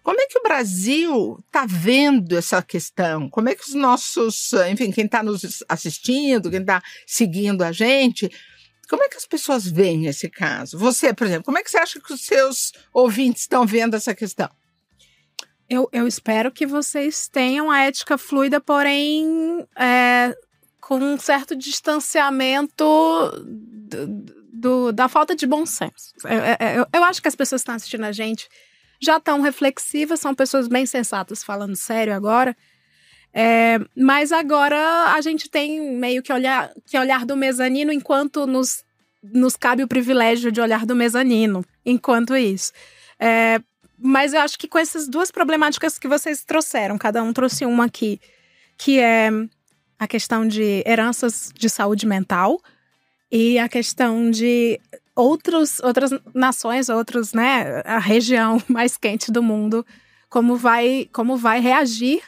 Como é que o Brasil está vendo essa questão? Como é que os nossos, enfim, quem está nos assistindo, quem está seguindo a gente, como é que as pessoas veem esse caso? Você, por exemplo, como é que você acha que os seus ouvintes estão vendo essa questão? Eu espero que vocês tenham a ética fluida, porém com um certo distanciamento da falta de bom senso. Eu acho que as pessoas que estão assistindo a gente já estão reflexivas, são pessoas bem sensatas, falando sério agora. Mas agora a gente tem meio que olhar do mezanino, enquanto nos cabe o privilégio de olhar do mezanino, enquanto isso. Mas eu acho que com essas duas problemáticas que vocês trouxeram, cada um trouxe uma aqui, que é a questão de heranças de saúde mental, e a questão de outras nações, né, a região mais quente do mundo, como vai reagir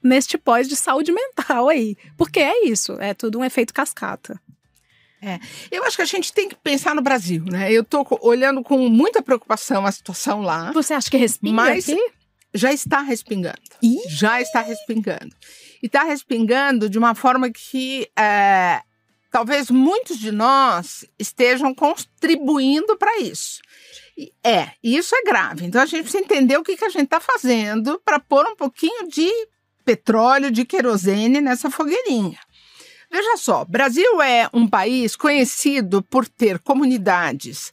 neste pós de saúde mental aí. Porque é isso, é tudo um efeito cascata. Eu acho que a gente tem que pensar no Brasil, né? Eu estou olhando com muita preocupação a situação lá. Você acha que respinga aqui? Já está respingando. Já está respingando. E está respingando de uma forma que talvez muitos de nós estejam contribuindo para isso. E isso é grave. Então, a gente precisa entender o que a gente está fazendo para pôr um pouquinho de petróleo, de querosene nessa fogueirinha. Veja só, Brasil é um país conhecido por ter comunidades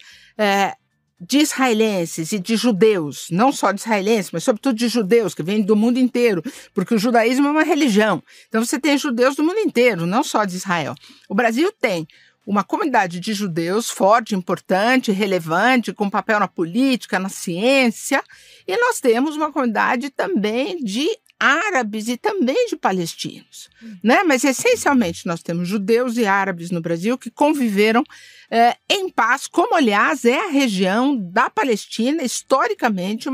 de israelenses e de judeus, não só de israelenses, mas sobretudo de judeus, que vêm do mundo inteiro, porque o judaísmo é uma religião. Então você tem judeus do mundo inteiro, não só de Israel. O Brasil tem uma comunidade de judeus forte, importante, relevante, com papel na política, na ciência, e nós temos uma comunidade também de árabes e também de palestinos, né? Mas essencialmente nós temos judeus e árabes no Brasil que conviveram em paz, como aliás é a região da Palestina, historicamente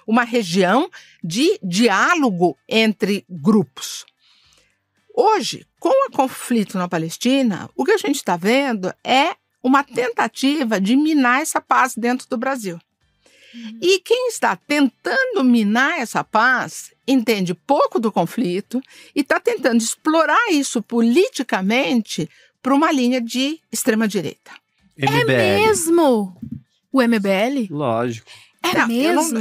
uma região de diálogo entre grupos. Hoje, com o conflito na Palestina, o que a gente está vendo é uma tentativa de minar essa paz dentro do Brasil. E quem está tentando minar essa paz entende pouco do conflito e está tentando explorar isso politicamente para uma linha de extrema-direita. É mesmo? O MBL? Lógico. É mesmo?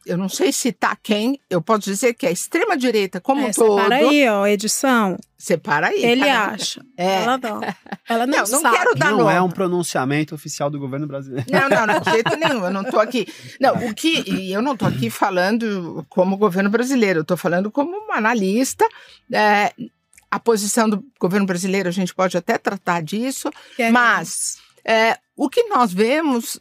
Eu não sei citar quem, eu posso dizer que a extrema-direita como um todo... Separa aí, ó, edição. Separa aí. Ele acha. Ela não. Ela não sabe. Não quero dar Não nome. é um pronunciamento oficial do governo brasileiro. Não, de jeito nenhum, eu não estou aqui... eu não estou aqui falando como governo brasileiro, eu estou falando como uma analista... A posição do governo brasileiro, a gente pode até tratar disso, mas o que nós vemos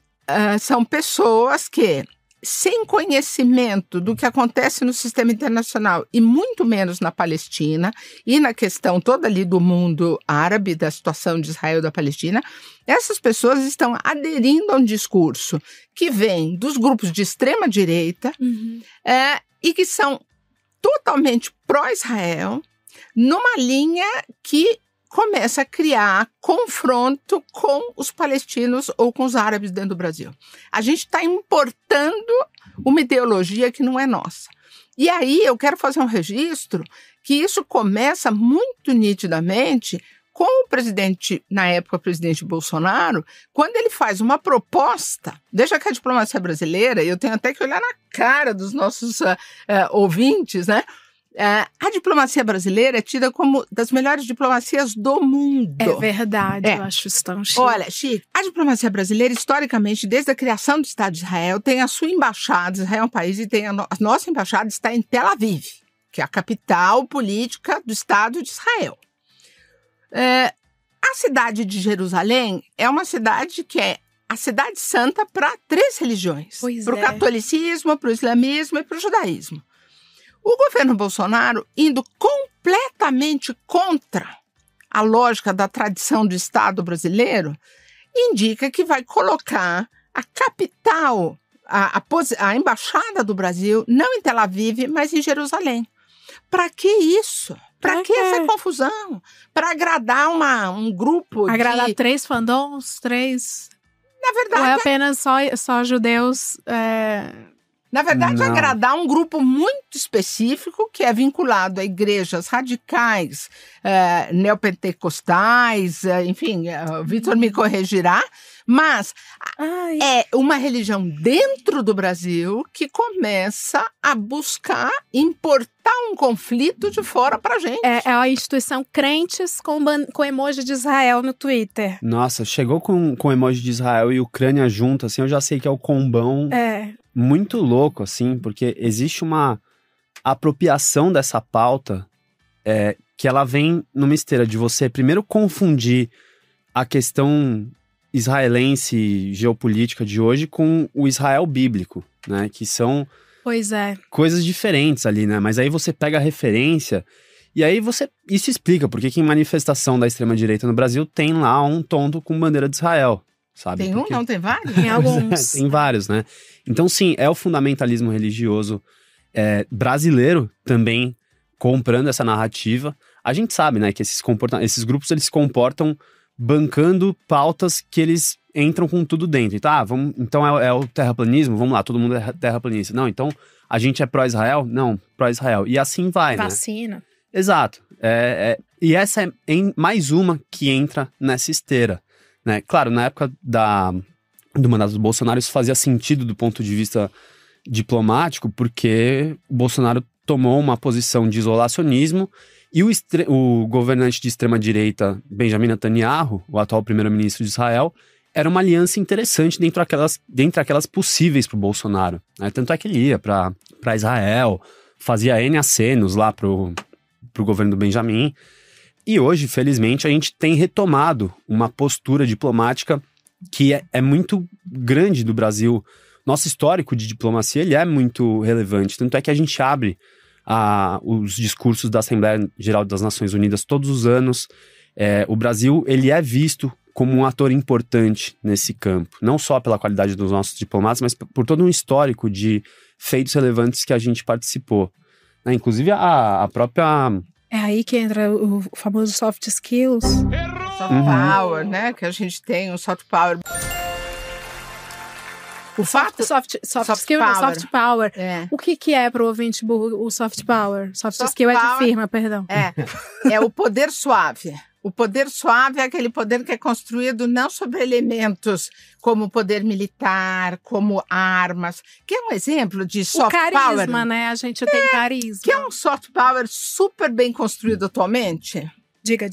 são pessoas que, sem conhecimento do que acontece no sistema internacional e muito menos na Palestina e na questão toda ali do mundo árabe, da situação de Israel e da Palestina, essas pessoas estão aderindo a um discurso que vem dos grupos de extrema-direita e que são totalmente pró-Israel, numa linha que começa a criar confronto com os palestinos ou com os árabes dentro do Brasil. A gente está importando uma ideologia que não é nossa. E aí eu quero fazer um registro que isso começa muito nitidamente com o presidente, na época, o presidente Bolsonaro, quando ele faz uma proposta, deixa que a diplomacia brasileira, eu tenho até que olhar na cara dos nossos ouvintes, né? A diplomacia brasileira é tida como das melhores diplomacias do mundo. É verdade, eu acho isso tão chique. Olha, Chico, a diplomacia brasileira, historicamente, desde a criação do Estado de Israel, tem a sua embaixada, Israel é um país, e tem a nossa embaixada está em Tel Aviv, que é a capital política do Estado de Israel. A cidade de Jerusalém é uma cidade que é a cidade santa para 3 religiões. Para o catolicismo, para o islamismo e para o judaísmo. O governo Bolsonaro, indo completamente contra a lógica da tradição do Estado brasileiro, indica que vai colocar a capital, a embaixada do Brasil, não em Tel Aviv, mas em Jerusalém. Para que isso? Para que essa confusão? Para agradar um grupo agradar 3 fandoms? 3? Na verdade... Ou é apenas só judeus... Na verdade, agradar um grupo muito específico que é vinculado a igrejas radicais, neopentecostais, enfim, o Vitor me corrigirá, mas é uma religião dentro do Brasil que começa a buscar importar um conflito de fora pra gente. É a instituição crentes com emoji de Israel no Twitter. Nossa, chegou com emoji de Israel e Ucrânia junto, assim, eu já sei que é o combão... Muito louco, assim, porque existe uma apropriação dessa pauta que ela vem numa esteira de você primeiro confundir a questão israelense geopolítica de hoje com o Israel bíblico, né? Que são coisas diferentes ali, né? Mas aí você pega a referência e aí isso explica porque que em manifestação da extrema-direita no Brasil tem lá um tonto com bandeira de Israel. Sabe? Tem não, tem vários? Tem alguns. Tem vários, né? Então, sim, é o fundamentalismo religioso brasileiro também comprando essa narrativa. A gente sabe, né, que esses grupos eles se comportam bancando pautas que eles entram com tudo dentro. Então é o terraplanismo? Vamos lá, todo mundo é terraplanista. Não, então a gente é pró-Israel? Não, pró-Israel. E assim vai, Vacina. Né? Exato. E essa é mais uma que entra nessa esteira. Né? Claro, na época do mandato do Bolsonaro, isso fazia sentido do ponto de vista diplomático, porque o Bolsonaro tomou uma posição de isolacionismo e o governante de extrema-direita, Benjamin Netanyahu, o atual primeiro-ministro de Israel, era uma aliança interessante dentre aquelas possíveis para o Bolsonaro, né? Tanto é que ele ia para Israel, fazia N acenos lá pro governo do Benjamin. E hoje, felizmente, a gente tem retomado uma postura diplomática que é muito grande do Brasil. Nosso histórico de diplomacia ele é muito relevante. Tanto é que a gente abre os discursos da Assembleia Geral das Nações Unidas todos os anos. O Brasil ele é visto como um ator importante nesse campo, não só pela qualidade dos nossos diplomatas, mas por todo um histórico de feitos relevantes que a gente participou. Inclusive a própria... É aí que entra o famoso soft skills. Soft power, né? Que a gente tem, o soft power. O fato... Soft skill power. Soft power. É. O que é para o ouvinte burro o soft power? Soft skill power, é de firma, perdão. É o poder suave. O poder suave é aquele poder que é construído não sobre elementos como poder militar, como armas, que é um exemplo de soft power. O carisma, né? A gente tem carisma. Que é um soft power super bem construído atualmente. Diga.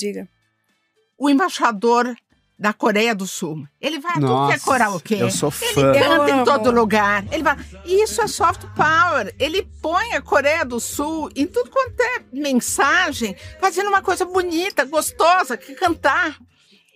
O embaixador da Coreia do Sul. Ele vai a tudo que é karaokê. Eu sou fã. Ele canta em todo lugar. Ele vai... Isso é soft power. Ele põe a Coreia do Sul em tudo quanto é mensagem, fazendo uma coisa bonita, gostosa, que cantar.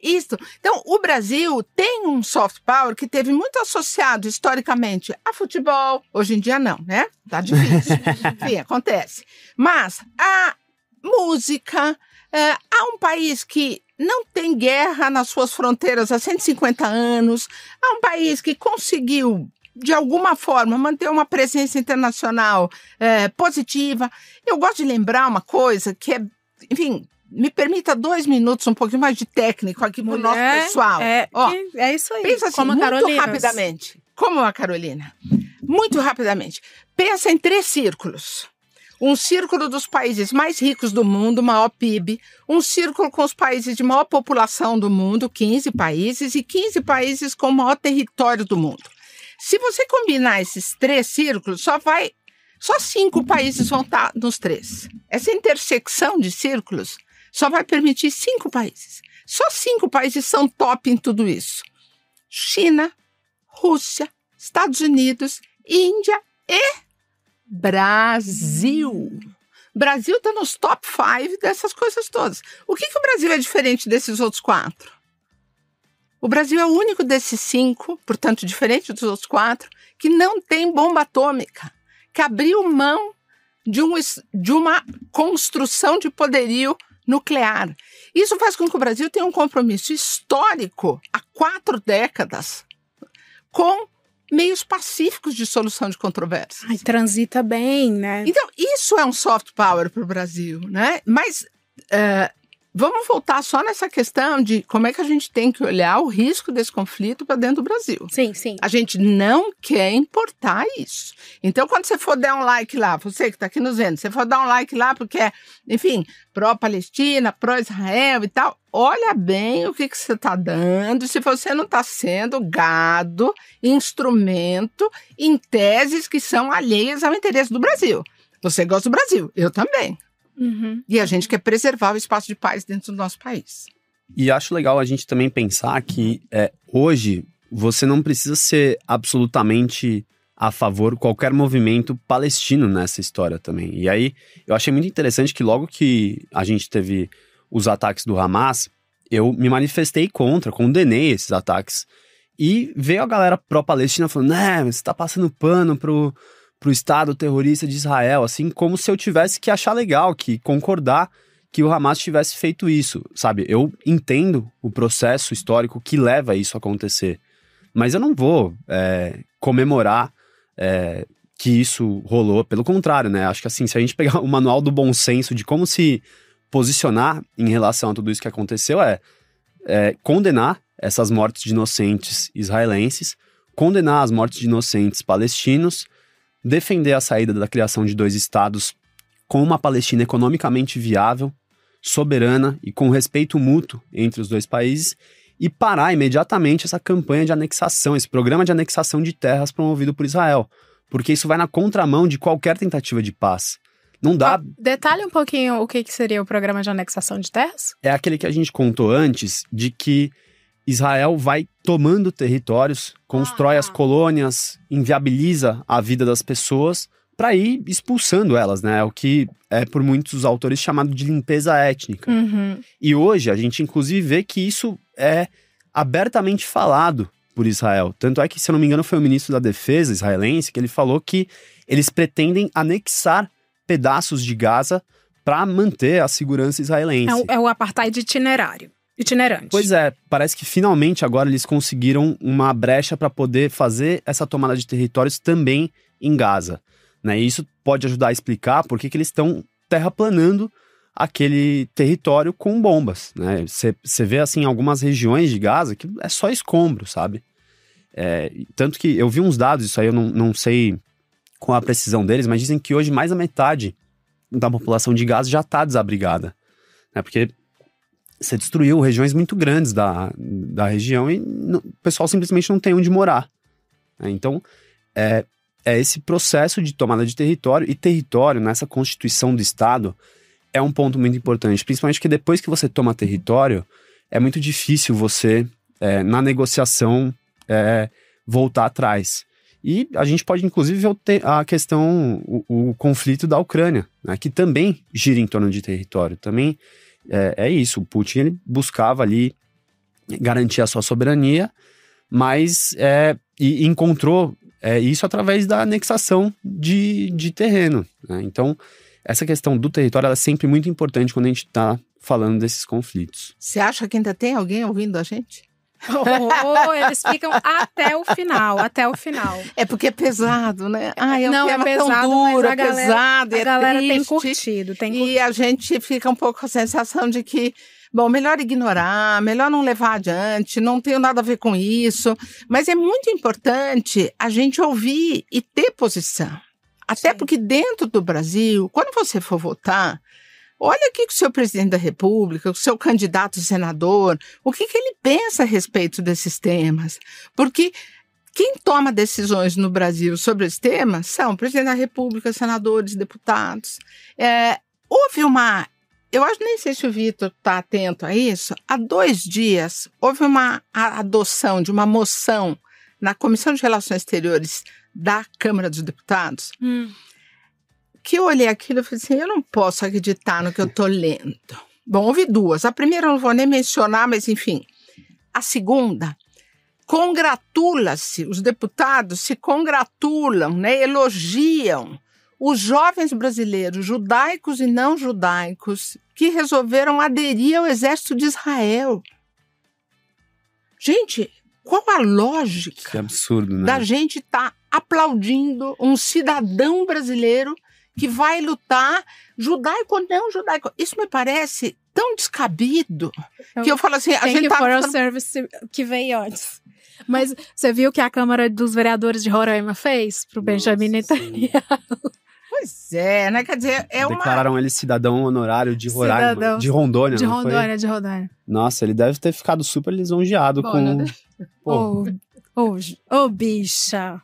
Isso. Então, o Brasil tem um soft power que teve muito associado historicamente a futebol. Hoje em dia não, né? Tá difícil. Enfim, acontece. Mas a música... há um país que não tem guerra nas suas fronteiras há 150 anos. Há um país que conseguiu, de alguma forma, manter uma presença internacional positiva. Eu gosto de lembrar uma coisa que é, enfim, me permita 2 minutos, um pouquinho mais de técnico aqui para o nosso pessoal. É isso aí. Pensa assim, como muito rapidamente. Como a Carolina. Muito rapidamente. Pensa em 3 círculos. Um círculo dos países mais ricos do mundo, maior PIB, um círculo com os países de maior população do mundo, 15 países, e 15 países com o maior território do mundo. Se você combinar esses 3 círculos, só 5 países vão estar nos 3. Essa intersecção de círculos só vai permitir 5 países. Só 5 países são top em tudo isso. China, Rússia, Estados Unidos, Índia e Brasil. Brasil está nos top 5 dessas coisas todas. O que o Brasil é diferente desses outros 4? O Brasil é o único desses 5, portanto, diferente dos outros 4, que não tem bomba atômica, que abriu mão de uma construção de poderio nuclear. Isso faz com que o Brasil tenha um compromisso histórico há 4 décadas com meios pacíficos de solução de controvérsias. Ai, transita bem, né? Então, isso é um soft power para o Brasil, né? Mas vamos voltar só nessa questão de como é que a gente tem que olhar o risco desse conflito para dentro do Brasil. Sim. A gente não quer importar isso. Então, quando você for dar um like lá, você que está aqui nos vendo, você for dar um like lá porque é, enfim, pró-Palestina, pró-Israel e tal, olha bem o que você está dando, se você não está sendo gado, instrumento em teses que são alheias ao interesse do Brasil. Você gosta do Brasil, eu também. Uhum. E a gente quer preservar o espaço de paz dentro do nosso país. E acho legal a gente também pensar que hoje você não precisa ser absolutamente a favor de qualquer movimento palestino nessa história também. E aí eu achei muito interessante que logo que a gente teve os ataques do Hamas, eu me manifestei contra, condenei esses ataques. E veio a galera pró-Palestina falando, você tá passando pano pro Estado terrorista de Israel, assim, como se eu tivesse que achar legal, que concordar que o Hamas tivesse feito isso, sabe? Eu entendo o processo histórico que leva isso a acontecer, mas eu não vou comemorar que isso rolou, pelo contrário, né? Acho que assim, se a gente pegar o manual do bom senso de como se posicionar em relação a tudo isso que aconteceu, condenar essas mortes de inocentes israelenses, condenar as mortes de inocentes palestinos, defender a saída da criação de 2 estados com uma Palestina economicamente viável, soberana e com respeito mútuo entre os 2 países e parar imediatamente essa campanha de anexação, esse programa de anexação de terras promovido por Israel, porque isso vai na contramão de qualquer tentativa de paz. Não dá... Detalhe um pouquinho o que seria o programa de anexação de terras? É aquele que a gente contou antes, de que Israel vai tomando territórios, constrói as colônias, inviabiliza a vida das pessoas para ir expulsando elas, né? O que é por muitos autores chamado de limpeza étnica. E hoje a gente inclusive vê que isso é abertamente falado por Israel. Tanto é que, se eu não me engano, foi o ministro da Defesa israelense que ele falou que eles pretendem anexar pedaços de Gaza para manter a segurança israelense. É o apartheid itinerante. Pois é, parece que finalmente agora eles conseguiram uma brecha para poder fazer essa tomada de territórios também em Gaza. Né? E isso pode ajudar a explicar por que eles estão terraplanando aquele território com bombas. Né? Você vê assim algumas regiões de Gaza que é só escombro, sabe? Tanto que eu vi uns dados, isso aí eu não sei com a precisão deles, mas dizem que hoje mais da metade da população de Gaza já está desabrigada. Né? Porque você destruiu regiões muito grandes da região e o pessoal simplesmente não tem onde morar. Né? Então, é esse processo de tomada de território, e território nessa constituição do Estado é um ponto muito importante, principalmente porque depois que você toma território, é muito difícil você, na negociação, voltar atrás. E a gente pode, inclusive, ver a questão, o conflito da Ucrânia, né, que também gira em torno de território. Também é isso, o Putin ele buscava ali garantir a sua soberania, mas e encontrou isso através da anexação de terreno. Né? Então, essa questão do território ela é sempre muito importante quando a gente está falando desses conflitos. Você acha que ainda tem alguém ouvindo a gente? Eles ficam até o final. É porque é pesado, né? Não, é pesado, tão duro, mas a galera tem curtido. E a gente fica um pouco com a sensação de que, bom, melhor ignorar, melhor não levar adiante, não tenho nada a ver com isso. Mas é muito importante a gente ouvir e ter posição. Até porque dentro do Brasil, quando você for votar, olha o que o seu presidente da República, o seu candidato a senador, o que ele pensa a respeito desses temas. Porque quem toma decisões no Brasil sobre esses temas são o presidente da República, senadores, deputados. Houve eu acho, nem sei se o Vitor está atento a isso, há 2 dias houve uma adoção de uma moção na Comissão de Relações Exteriores da Câmara dos Deputados, que eu olhei aquilo e falei assim, eu não posso acreditar no que eu estou lendo. Bom, houve 2. A primeira eu não vou nem mencionar, mas enfim. A segunda, os deputados se congratulam, né, elogiam os jovens brasileiros, judaicos e não judaicos, que resolveram aderir ao exército de Israel. Gente, qual a lógica que absurdo, né? da gente estar aplaudindo um cidadão brasileiro que vai lutar, judaico ou não judaico? Isso me parece tão descabido que eu falo assim... a gente tá o service que veio antes. Mas você viu que a Câmara dos Vereadores de Roraima fez para o Benjamin Netanyahu? Pois é, né? Quer dizer, Declararam ele cidadão honorário de Roraima, de Rondônia, de não Rondônia, foi? De Rondônia. Nossa, ele deve ter ficado super lisonjeado com... Ô, bicha.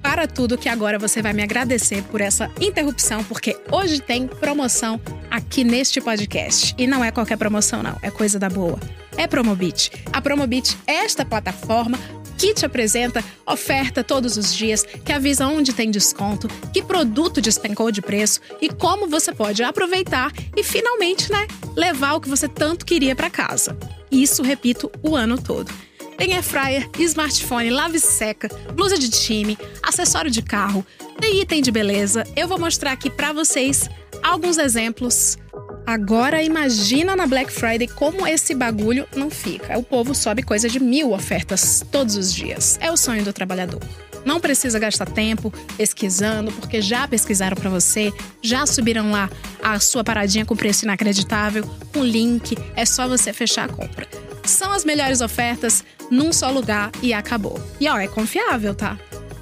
Para tudo que agora você vai me agradecer por essa interrupção, porque hoje tem promoção aqui neste podcast. E não é qualquer promoção, não. É coisa da boa. É Promobit. A Promobit é esta plataforma que te apresenta oferta todos os dias, que avisa onde tem desconto, que produto despencou de preço e como você pode aproveitar e finalmente, levar o que você tanto queria para casa. Isso, repito, o ano todo. Tem airfryer, smartphone, lave-seca, blusa de time, acessório de carro, tem item de beleza. Eu vou mostrar aqui pra vocês alguns exemplos. Agora imagina na Black Friday como esse bagulho não fica. O povo sobe coisa de 1000 ofertas todos os dias. É o sonho do trabalhador. Não precisa gastar tempo pesquisando, porque já pesquisaram pra você, já subiram lá a sua paradinha com preço inacreditável, com link, é só você fechar a compra. São as melhores ofertas num só lugar e acabou. E é confiável, tá?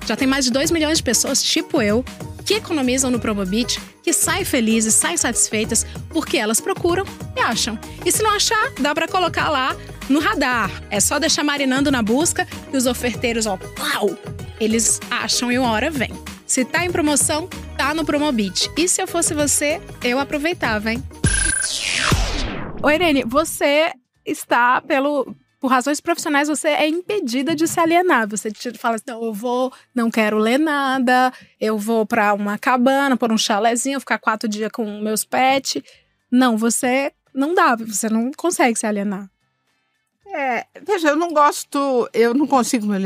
Já tem mais de 2 milhões de pessoas, tipo eu, que economizam no Promobit, que saem felizes, saem satisfeitas, porque elas procuram e acham. E se não achar, dá pra colocar lá no radar. É só deixar marinando na busca e os oferteiros, pau! Eles acham e uma hora vem. Se tá em promoção, tá no Promobit. E se eu fosse você, eu aproveitava, hein? Ô, Irene, você está, por razões profissionais, você é impedida de se alienar. Você fala assim, não quero ler nada, eu vou pra uma cabana, por um chalezinho, ficar 4 dias com meus pets. Não, você não dá, você não consegue se alienar. Veja, eu não consigo me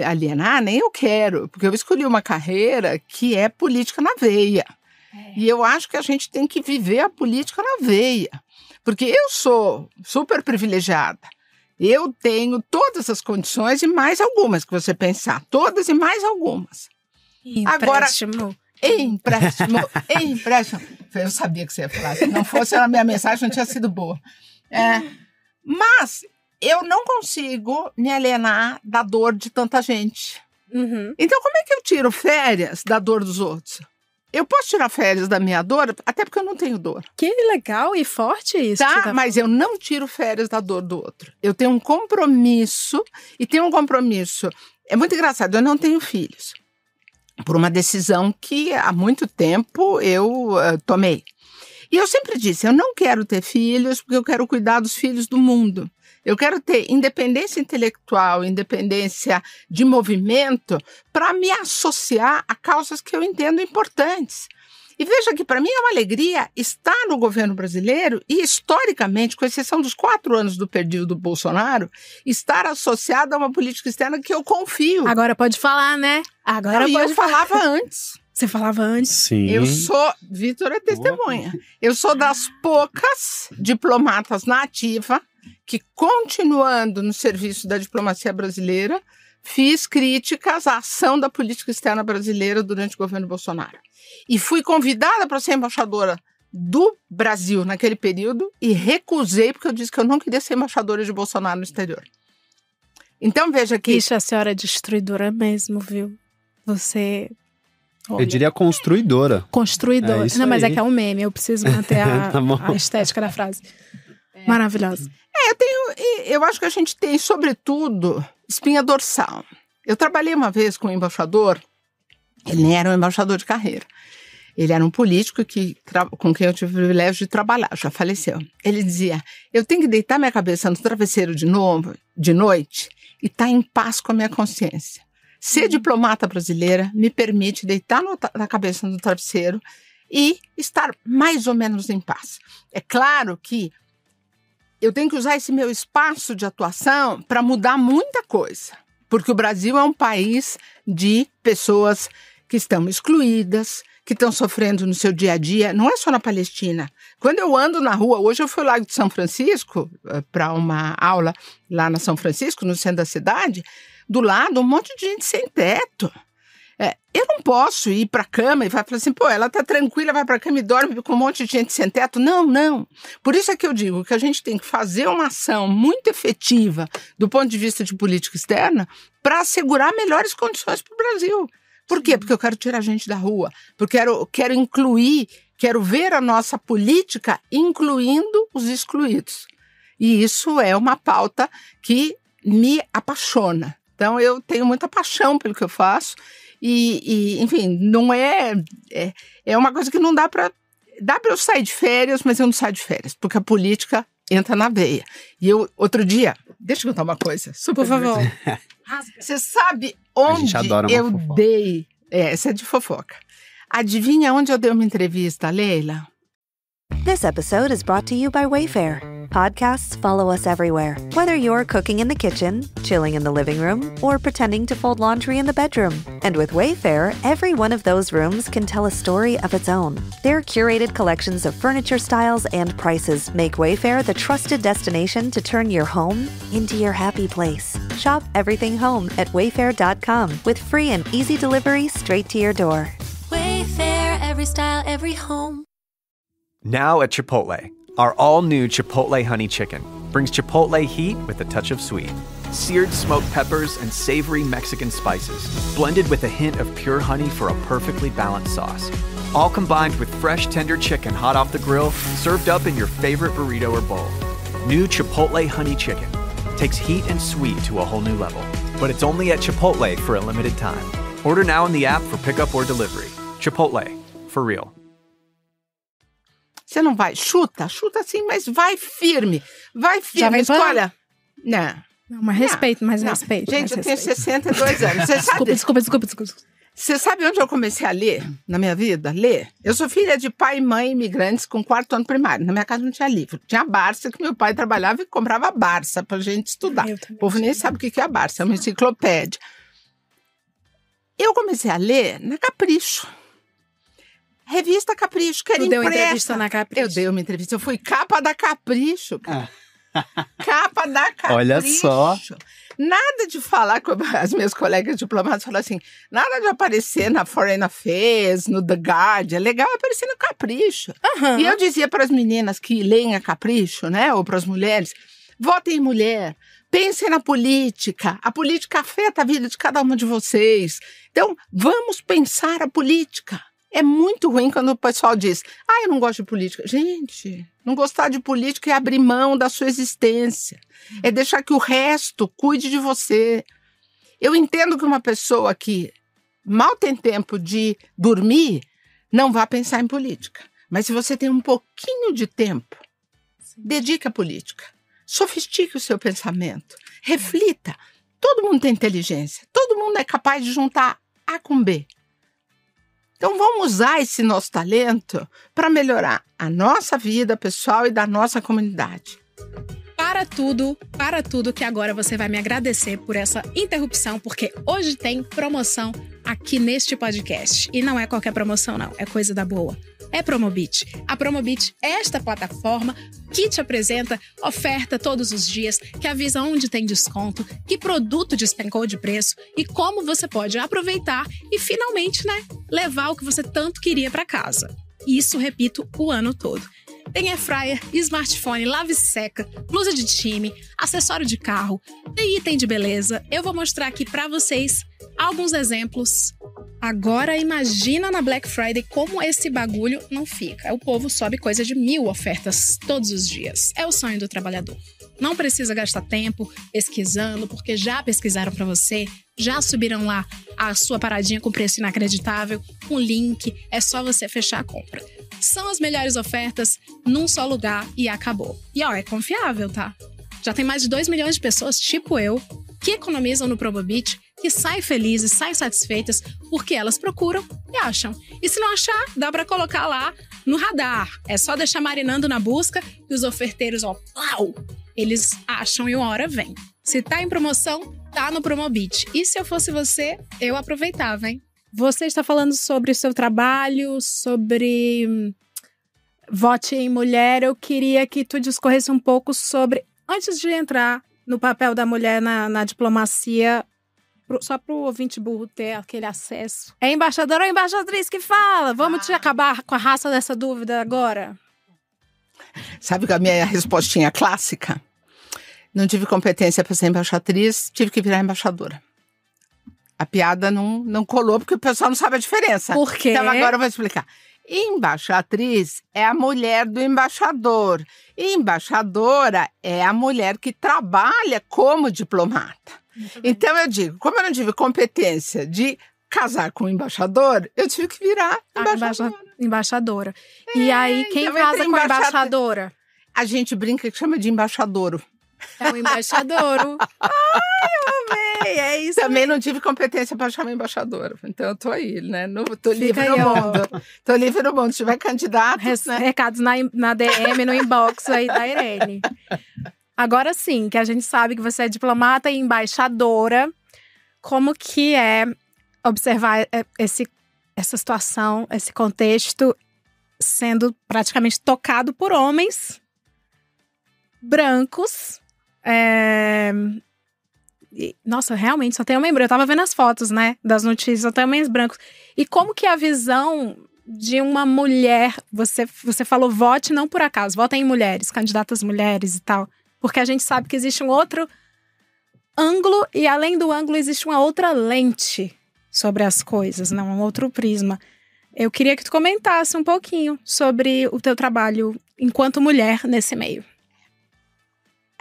alienar, nem eu quero, porque eu escolhi uma carreira que é política na veia. E eu acho que a gente tem que viver a política na veia, porque eu sou super privilegiada. Eu tenho todas as condições e mais algumas que você pensar, todas e mais algumas. Empréstimo. Empréstimo. Eu sabia que você ia falar, se não fosse a minha mensagem, não tinha sido boa. Mas eu não consigo me alienar da dor de tanta gente. Uhum. Então, como é que eu tiro férias da dor dos outros? Eu posso tirar férias da minha dor, até porque eu não tenho dor. Que legal e forte isso. Tá, mas eu não tiro férias da dor do outro. Eu tenho um compromisso, É muito engraçado, eu não tenho filhos. Por uma decisão que há muito tempo eu tomei. E eu sempre disse, eu não quero ter filhos porque eu quero cuidar dos filhos do mundo. Eu quero ter independência intelectual, independência de movimento para me associar a causas que eu entendo importantes. E veja que para mim é uma alegria estar no governo brasileiro e, historicamente, com exceção dos 4 anos do período Bolsonaro, estar associado a uma política externa que eu confio. Agora pode falar, né? Eu falava antes. Você falava antes? Sim. Vitor é testemunha. Eu sou das poucas diplomatas na ativa que, continuando no serviço da diplomacia brasileira, fiz críticas à ação da política externa brasileira durante o governo Bolsonaro. E fui convidada para ser embaixadora do Brasil naquele período e recusei porque eu disse que eu não queria ser embaixadora de Bolsonaro no exterior. Então veja que... Ixi, a senhora é destruidora mesmo, viu? Você... Eu diria construidora. Construidora. Não, mas é que é um meme, eu preciso manter a estética da frase. Maravilhosa. Eu acho que a gente tem, sobretudo, espinha dorsal. Eu trabalhei uma vez com um embaixador, ele nem era um embaixador de carreira. Ele era um político com quem eu tive o privilégio de trabalhar, já faleceu. Ele dizia, eu tenho que deitar minha cabeça no travesseiro de noite e estar em paz com a minha consciência. Ser diplomata brasileira me permite deitar na cabeça no travesseiro e estar mais ou menos em paz. É claro que eu tenho que usar esse meu espaço de atuação para mudar muita coisa, porque o Brasil é um país de pessoas que estão excluídas, que estão sofrendo no seu dia a dia, não é só na Palestina. Quando eu ando na rua, hoje eu fui lá de São Francisco para uma aula lá na São Francisco, no centro da cidade, do lado um monte de gente sem teto. Eu não posso ir para a cama e falar assim, ela está tranquila, vai para a cama e dorme com um monte de gente sem teto. Não. Por isso é que eu digo que a gente tem que fazer uma ação muito efetiva do ponto de vista de política externa para assegurar melhores condições para o Brasil. Por quê? Porque eu quero tirar a gente da rua, porque quero incluir, quero ver a nossa política incluindo os excluídos. E isso é uma pauta que me apaixona. Então, eu tenho muita paixão pelo que eu faço e enfim, não é uma coisa que não dá para eu sair de férias, mas eu não saio de férias, porque a política entra na veia. E eu, outro dia, deixa eu contar uma coisa, por favor. Você sabe onde eu dei... essa é de fofoca. Adivinha onde eu dei uma entrevista, Leila? This episode is brought to you by Wayfair. Podcasts follow us everywhere. Whether you're cooking in the kitchen, chilling in the living room, or pretending to fold laundry in the bedroom. And with Wayfair, every one of those rooms can tell a story of its own. Their curated collections of furniture styles and prices make Wayfair the trusted destination to turn your home into your happy place. Shop everything home at wayfair.com with free and easy delivery straight to your door. Wayfair, every style, every home. Now at Chipotle, our all-new Chipotle Honey Chicken brings Chipotle heat with a touch of sweet. Seared smoked peppers and savory Mexican spices, blended with a hint of pure honey for a perfectly balanced sauce. All combined with fresh, tender chicken hot off the grill, served up in your favorite burrito or bowl. New Chipotle Honey Chicken takes heat and sweet to a whole new level. But it's only at Chipotle for a limited time. Order now in the app for pickup or delivery. Chipotle. For real. Você não vai, chuta sim, mas vai firme. Vai firme, escolha. Não, mas respeito, mas respeito. Gente, eu tenho 62 anos. Você sabe... Desculpa. Você sabe onde eu comecei a ler na minha vida? Ler. Eu sou filha de pai e mãe imigrantes com 4º ano primário. Na minha casa não tinha livro. Tinha a Barça, que meu pai trabalhava e comprava a Barça pra gente estudar. O povo nem sabe o que é a Barça, é uma enciclopédia. Eu comecei a ler na Capricho. Revista Capricho, que era impressa. Deu entrevista na Capricho? Eu dei uma entrevista. Eu fui capa da Capricho, cara. Capa da Capricho. Olha só. Nada de falar com as minhas colegas diplomatas, falaram assim, nada de aparecer na Foreign Affairs, no The Guardian, é legal aparecer no Capricho. Uhum. E eu dizia para as meninas que leem a Capricho, né, ou para as mulheres, votem em mulher, pensem na política, a política afeta a vida de cada uma de vocês. Então, vamos pensar a política. É muito ruim quando o pessoal diz, eu não gosto de política. Gente, não gostar de política é abrir mão da sua existência. É deixar que o resto cuide de você. Eu entendo que uma pessoa que mal tem tempo de dormir, não vai pensar em política. Mas se você tem um pouquinho de tempo, dedique à política. Sofistique o seu pensamento. Reflita. Todo mundo tem inteligência. Todo mundo é capaz de juntar A com B. Então, vamos usar esse nosso talento para melhorar a nossa vida pessoal e da nossa comunidade. Para tudo que agora você vai me agradecer por essa interrupção, porque hoje tem promoção aqui neste podcast. E não é qualquer promoção, não. É coisa da boa. É Promobit. A Promobit é esta plataforma que te apresenta oferta todos os dias, que avisa onde tem desconto, que produto despencou de preço e como você pode aproveitar e finalmente, levar o que você tanto queria para casa. Isso, repito, o ano todo. Tem airfryer, smartphone, lave-seca, blusa de time, acessório de carro, tem item de beleza. Eu vou mostrar aqui para vocês alguns exemplos. Agora imagina na Black Friday como esse bagulho não fica. O povo sobe coisa de 1000 ofertas todos os dias. É o sonho do trabalhador. Não precisa gastar tempo pesquisando, porque já pesquisaram para você, já subiram lá a sua paradinha com preço inacreditável, um link, é só você fechar a compra. São as melhores ofertas num só lugar e acabou. E é confiável, tá? Já tem mais de 2 milhões de pessoas, tipo eu, que economizam no Promobit, que saem felizes, saem satisfeitas, porque elas procuram e acham. E se não achar, dá para colocar lá no radar. É só deixar marinando na busca e os oferteiros, eles acham e uma hora vem. Se tá em promoção, tá no Promobit. E se eu fosse você, eu aproveitava, hein? Você está falando sobre o seu trabalho, sobre vote em mulher. Eu queria que tu discorresse um pouco sobre, antes de entrar no papel da mulher na diplomacia, só para o ouvinte burro ter aquele acesso. É embaixador ou embaixatriz que fala? Vamos te acabar com a raça dessa dúvida agora? Sabe que a minha respostinha clássica? Não tive competência para ser embaixatriz, tive que virar embaixadora. A piada não colou, porque o pessoal não sabe a diferença. Por quê? Então agora eu vou explicar. Embaixatriz é a mulher do embaixador. E embaixadora é a mulher que trabalha como diplomata. Então eu digo, como eu não tive competência de casar com o embaixador, eu tive que virar embaixadora. E aí, quem casa com a embaixadora? A gente brinca que chama de embaixadouro. É o embaixadouro. Ai, eu amei, é isso. Também não tive competência para chamar embaixadora. Então eu tô aí, né? Tô livre no mundo. Tô livre no mundo. Se tiver candidato, recados na DM, no inbox aí da Irene. Agora sim, que a gente sabe que você é diplomata e embaixadora, como que é observar essa situação, esse contexto sendo praticamente tocado por homens brancos. Nossa, realmente, só tem homem branco. Eu tava vendo as fotos, né, das notícias, só tem homens brancos. E como que a visão de uma mulher, você falou vote não por acaso, votem em mulheres, candidatas mulheres e tal. Porque a gente sabe que existe um outro ângulo e além do ângulo existe uma outra lente sobre as coisas, né? Um outro prisma. Eu queria que tu comentasse um pouquinho sobre o teu trabalho enquanto mulher nesse meio.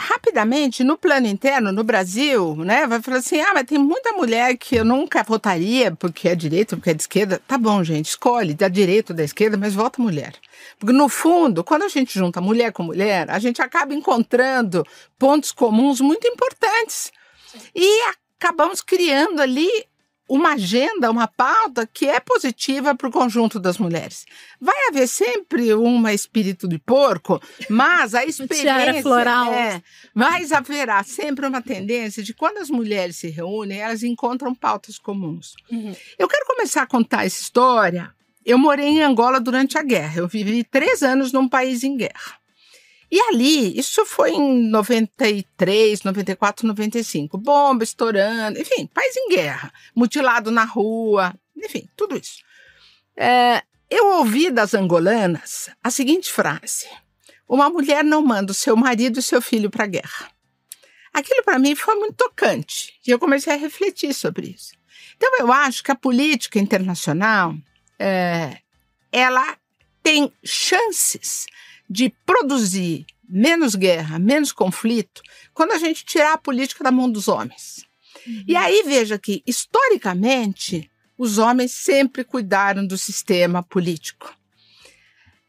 rapidamente, no plano interno, no Brasil, né, vai falar assim, mas tem muita mulher que eu nunca votaria porque é direita, porque é de esquerda. Tá bom, gente, escolhe da direita ou da esquerda, mas vota mulher. Porque, no fundo, quando a gente junta mulher com mulher, a gente acaba encontrando pontos comuns muito importantes. E acabamos criando ali uma agenda, uma pauta que é positiva para o conjunto das mulheres. Vai haver sempre um espírito de porco, mas a experiência floral. Mas haverá sempre uma tendência de quando as mulheres se reúnem, elas encontram pautas comuns. Eu quero começar a contar essa história. Eu morei em Angola durante a guerra. Eu vivi 3 anos num país em guerra. E ali, isso foi em 93, 94, 95. Bomba estourando, enfim, país em guerra. Mutilado na rua, enfim, tudo isso. Eu ouvi das angolanas a seguinte frase: uma mulher não manda o seu marido e seu filho para a guerra. Aquilo para mim foi muito tocante. E eu comecei a refletir sobre isso. Então eu acho que a política internacional, ela tem chances de produzir menos guerra, menos conflito, quando a gente tirar a política da mão dos homens. E aí veja que, historicamente, os homens sempre cuidaram do sistema político.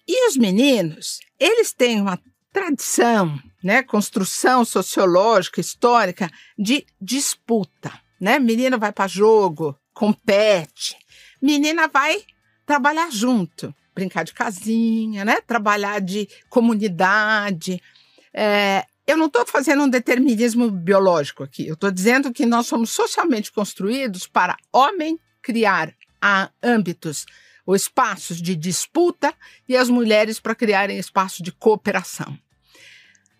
E os meninos, eles têm uma tradição, né, construção sociológica, histórica, de disputa. Né? Menina vai para jogo, compete. Menina vai trabalhar junto. Brincar de casinha, né? Trabalhar de comunidade. Eu não estou fazendo um determinismo biológico aqui. Eu estou dizendo que nós somos socialmente construídos para homem criar âmbitos ou espaços de disputa e as mulheres para criarem espaços de cooperação.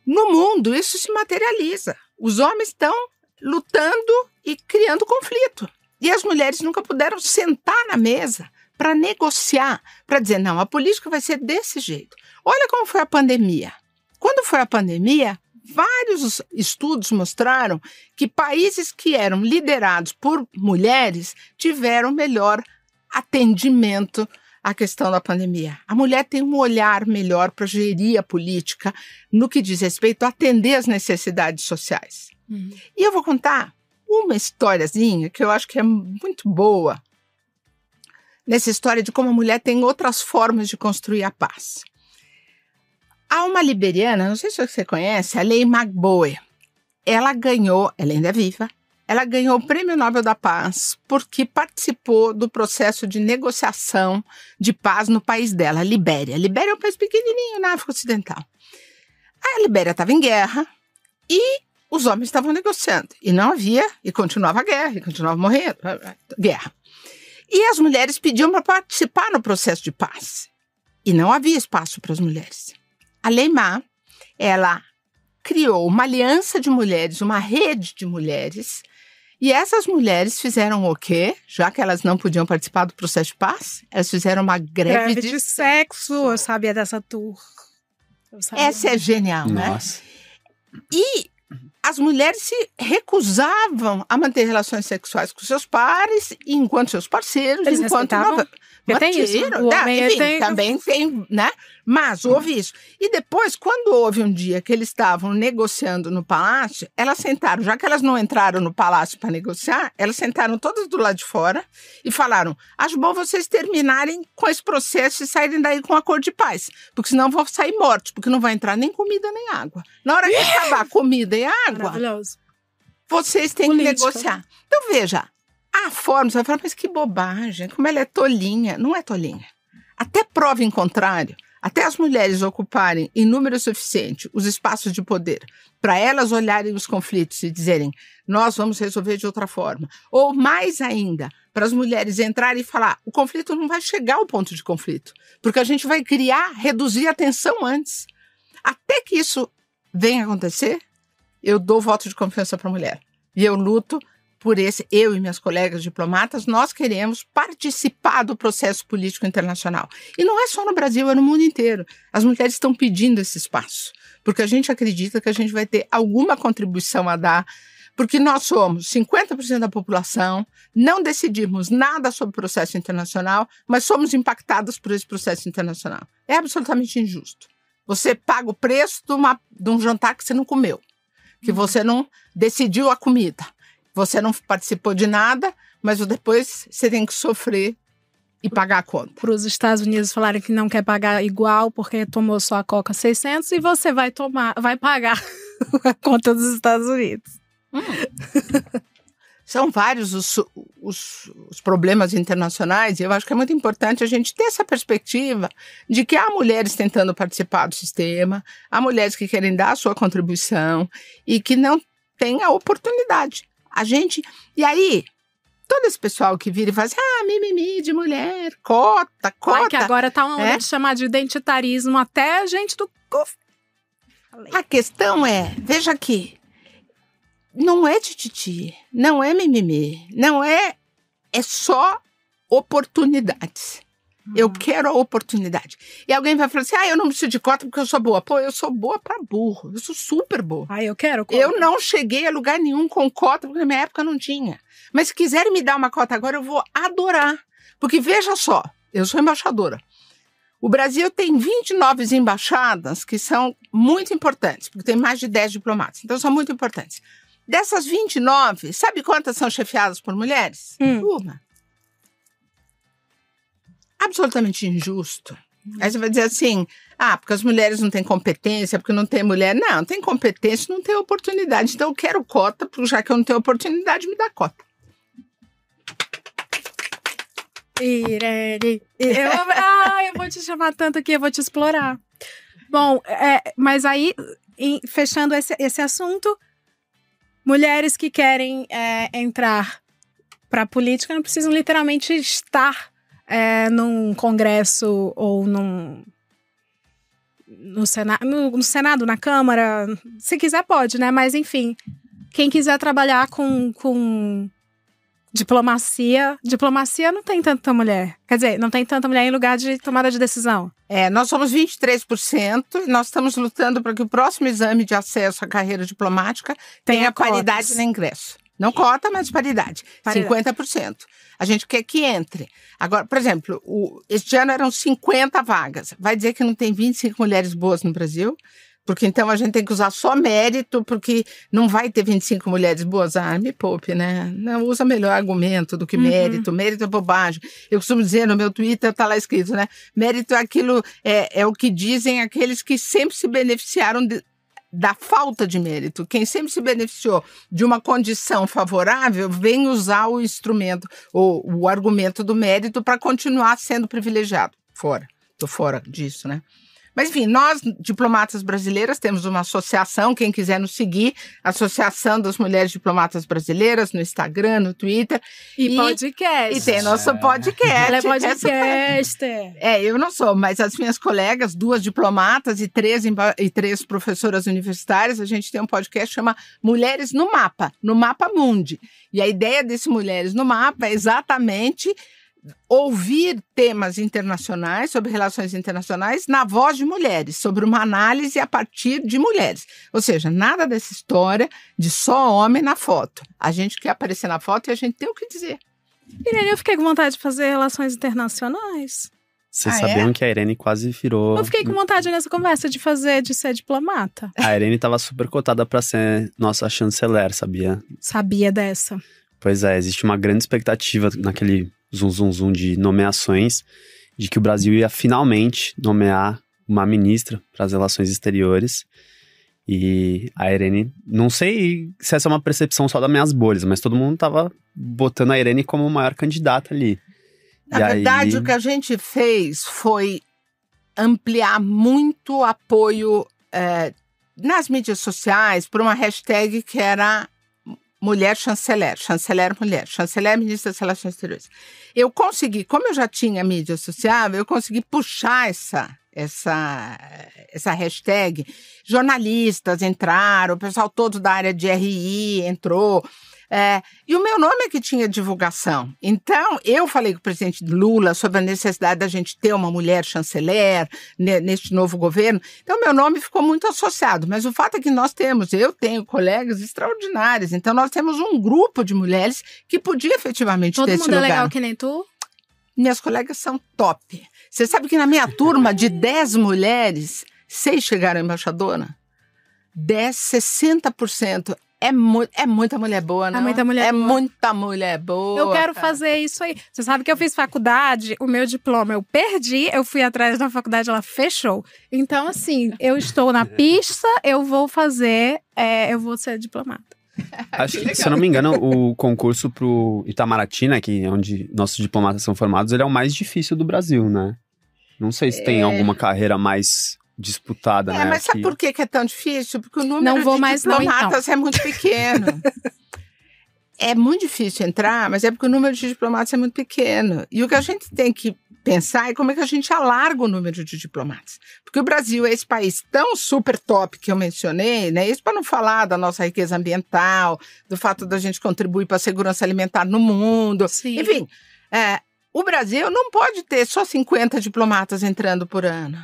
No mundo, isso se materializa. Os homens estão lutando e criando conflito. E as mulheres nunca puderam sentar na mesa para negociar, para dizer, não, a política vai ser desse jeito. Olha como foi a pandemia. Quando foi a pandemia, vários estudos mostraram que países que eram liderados por mulheres tiveram melhor atendimento à questão da pandemia. A mulher tem um olhar melhor para gerir a política no que diz respeito a atender as necessidades sociais. E eu vou contar uma historiazinha que eu acho que é muito boa, nessa história de como a mulher tem outras formas de construir a paz. Há uma liberiana, não sei se você conhece, a Leigh McBowen. Ela ainda é viva, ela ganhou o Prêmio Nobel da Paz porque participou do processo de negociação de paz no país dela, a Libéria. A Libéria é um país pequenininho na África Ocidental. A Libéria estava em guerra e os homens estavam negociando. E não havia, e continuava a guerra, e continuava morrendo, guerra. E as mulheres pediam para participar no processo de paz. E não havia espaço para as mulheres. A Leymah, ela criou uma aliança de mulheres, uma rede de mulheres. E essas mulheres fizeram o quê? Já que elas não podiam participar do processo de paz, elas fizeram uma greve de sexo. Eu sabia dessa tour. Essa é genial, Nossa. Né? E as mulheres se recusavam a manter relações sexuais com seus pares, enquanto seus parceiros, eles enquanto tem isso. O homem enfim, também tem, né? Mas houve isso. E depois, quando houve um dia que eles estavam negociando no palácio, elas sentaram, já que elas não entraram no palácio para negociar, elas sentaram todas do lado de fora e falaram: acho bom vocês terminarem com esse processo e saírem daí com um acordo de paz, porque senão vão sair mortos, porque não vai entrar nem comida nem água. Na hora que acabar a comida e a água, vocês têm que negociar. Então, veja, a forma, você vai falar, mas que bobagem, como ela é tolinha. Não é tolinha. Até prova em contrário, até as mulheres ocuparem em número suficiente os espaços de poder para elas olharem os conflitos e dizerem, nós vamos resolver de outra forma. Ou mais ainda, para as mulheres entrarem e falar, o conflito não vai chegar ao ponto de conflito, porque a gente vai reduzir a tensão antes. Até que isso venha acontecer, eu dou voto de confiança para a mulher. E eu luto por eu e minhas colegas diplomatas, nós queremos participar do processo político internacional. E não é só no Brasil, é no mundo inteiro. As mulheres estão pedindo esse espaço, porque a gente acredita que a gente vai ter alguma contribuição a dar, porque nós somos 50% da população, não decidimos nada sobre o processo internacional, mas somos impactados por esse processo internacional. É absolutamente injusto. Você paga o preço de um jantar que você não comeu. que você não decidiu a comida. Você não participou de nada, mas depois você tem que sofrer e pagar a conta. Para os Estados Unidos falarem que não quer pagar igual porque tomou só a Coca 600 e você vai pagar a conta dos Estados Unidos. São vários os problemas internacionais e eu acho que é muito importante a gente ter essa perspectiva de que há mulheres tentando participar do sistema, há mulheres que querem dar a sua contribuição e que não têm a oportunidade. E aí, todo esse pessoal que vira e faz mimimi de mulher, cota. Ai, que agora tá uma onda de chamar de identitarismo até a gente do... A questão é, veja aqui, não é tititi, não é mimimi, não é só oportunidades. Eu quero a oportunidade. E alguém vai falar assim, eu não preciso de cota porque eu sou boa. Pô, eu sou boa pra burro, eu sou super boa. Eu quero cota. Eu não cheguei a lugar nenhum com cota, porque na minha época não tinha. Mas se quiserem me dar uma cota agora, eu vou adorar. Porque veja só, eu sou embaixadora. O Brasil tem 29 embaixadas que são muito importantes, porque tem mais de 10 diplomatas, então são muito importantes. Dessas 29, sabe quantas são chefiadas por mulheres? Uma. Absolutamente injusto. Aí você vai dizer assim, porque as mulheres não têm competência, porque não tem mulher. Não, tem competência, não tem oportunidade. Então eu quero cota, porque já que eu não tenho oportunidade, me dá cota. Irene, eu vou te chamar tanto aqui, eu vou te explorar. Bom, mas aí, fechando esse assunto, mulheres que querem entrar para a política não precisam literalmente estar num congresso ou no Senado, na Câmara. Se quiser pode, né? Mas enfim, quem quiser trabalhar com diplomacia não tem tanta mulher. Quer dizer, não tem tanta mulher em lugar de tomada de decisão. Nós somos 23% e nós estamos lutando para que o próximo exame de acesso à carreira diplomática tenha paridade no ingresso. Não cota, mas paridade. 50%. A gente quer que entre. Agora, por exemplo, este ano eram 50 vagas. Vai dizer que não tem 25 mulheres boas no Brasil? Porque então a gente tem que usar só mérito, porque não vai ter 25 mulheres boas. Me poupe, né? Não, usa melhor argumento do que mérito. Mérito é bobagem. Eu costumo dizer no meu Twitter, tá lá escrito, né? Mérito é aquilo, é o que dizem aqueles que sempre se beneficiaram da falta de mérito. Quem sempre se beneficiou de uma condição favorável vem usar o instrumento, ou o argumento do mérito para continuar sendo privilegiado. Tô fora disso, né? Mas, enfim, nós, diplomatas brasileiras, temos uma associação, quem quiser nos seguir, Associação das Mulheres Diplomatas Brasileiras, no Instagram, no Twitter. E podcast. E tem nosso podcast. Ela é podcaster. Eu não sou, mas as minhas colegas, 2 diplomatas e 3 professoras universitárias, a gente tem um podcast que chama Mulheres no Mapa Mundi. E a ideia desse Mulheres no Mapa é exatamente ouvir temas internacionais, sobre relações internacionais, na voz de mulheres, sobre uma análise a partir de mulheres. Ou seja, nada dessa história de só homem na foto. A gente quer aparecer na foto e a gente tem o que dizer. Irene, eu fiquei com vontade de fazer relações internacionais. Vocês sabiam que a Irene quase virou... Eu fiquei com vontade nessa conversa de ser diplomata. A Irene estava super cotada para ser nossa chanceler, sabia? Sabia dessa. Pois é, existe uma grande expectativa naquele zum de nomeações, de que o Brasil ia finalmente nomear uma ministra para as relações exteriores. E a Irene, não sei se essa é uma percepção só das minhas bolhas, mas todo mundo tava botando a Irene como a maior candidata ali. Na verdade, o que a gente fez foi ampliar muito o apoio nas mídias sociais por uma hashtag que era Mulher Chanceler, Chanceler Mulher, Chanceler Ministra das Relações Exteriores. Eu consegui, como eu já tinha mídia social, eu consegui puxar essa hashtag. Jornalistas entraram, o pessoal todo da área de RI entrou. E o meu nome é que tinha divulgação. Então, eu falei com o presidente Lula sobre a necessidade da gente ter uma mulher chanceler neste novo governo. Então, meu nome ficou muito associado. Mas o fato é que eu tenho colegas extraordinários. Então, nós temos um grupo de mulheres que podia efetivamente ter esse lugar. Todo mundo é legal que nem tu? Minhas colegas são top. Você sabe que na minha turma de 10 mulheres, 6 chegaram embaixadora? 10, 60%. É muita mulher boa, não? Muita mulher boa. Muita mulher boa. Eu quero fazer isso aí. Você sabe que eu fiz faculdade, o meu diploma eu perdi, eu fui atrás da faculdade, ela fechou. Então, assim, eu estou na pista, eu vou eu vou ser diplomata. Acho que, se eu não me engano, o concurso pro Itamaraty, né, que é onde nossos diplomatas são formados, ele é o mais difícil do Brasil, né? Não sei se tem alguma carreira mais disputada, né? Mas sabe por que é tão difícil? Porque o número de diplomatas é muito pequeno. É muito difícil entrar, mas é porque o número de diplomatas é muito pequeno. E o que a gente tem que pensar é como é que a gente alarga o número de diplomatas. Porque o Brasil é esse país tão super top que eu mencionei, né? Isso para não falar da nossa riqueza ambiental, do fato da gente contribuir para a segurança alimentar no mundo. Sim. Enfim, o Brasil não pode ter só 50 diplomatas entrando por ano.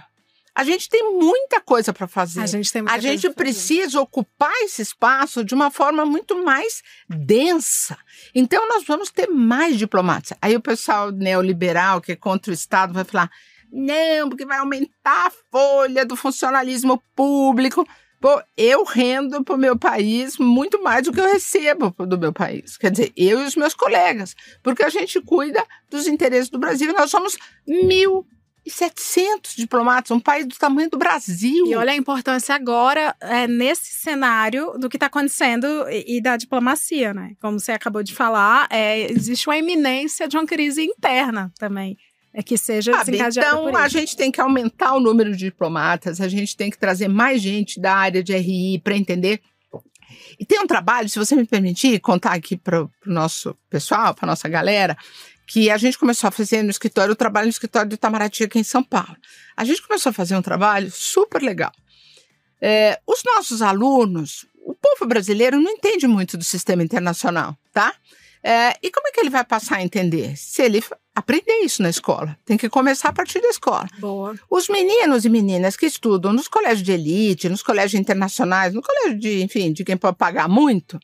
A gente tem muita coisa para fazer. A gente precisa ocupar esse espaço de uma forma muito mais densa. Então, nós vamos ter mais diplomatas. Aí o pessoal neoliberal, que é contra o Estado, vai falar, não, porque vai aumentar a folha do funcionalismo público. Pô, eu rendo para o meu país muito mais do que eu recebo do meu país. Quer dizer, eu e os meus colegas. Porque a gente cuida dos interesses do Brasil. Nós somos 1.700 diplomatas, um país do tamanho do Brasil. E olha a importância agora, nesse cenário, do que está acontecendo e da diplomacia, né? Como você acabou de falar, existe uma iminência de uma crise interna também. Que seja desencadeada por isso. Então, a gente tem que aumentar o número de diplomatas, a gente tem que trazer mais gente da área de RI para entender. E tem um trabalho, se você me permitir, contar aqui para o nosso pessoal, para a nossa galera, que a gente começou a fazer no escritório, eu trabalho no escritório do Itamaraty aqui em São Paulo. A gente começou a fazer um trabalho super legal. Os nossos alunos, o povo brasileiro não entende muito do sistema internacional, tá? E como é que ele vai passar a entender? Se ele aprender isso na escola. Tem que começar a partir da escola. Boa. Os meninos e meninas que estudam nos colégios de elite, nos colégios internacionais, no colégio de quem pode pagar muito,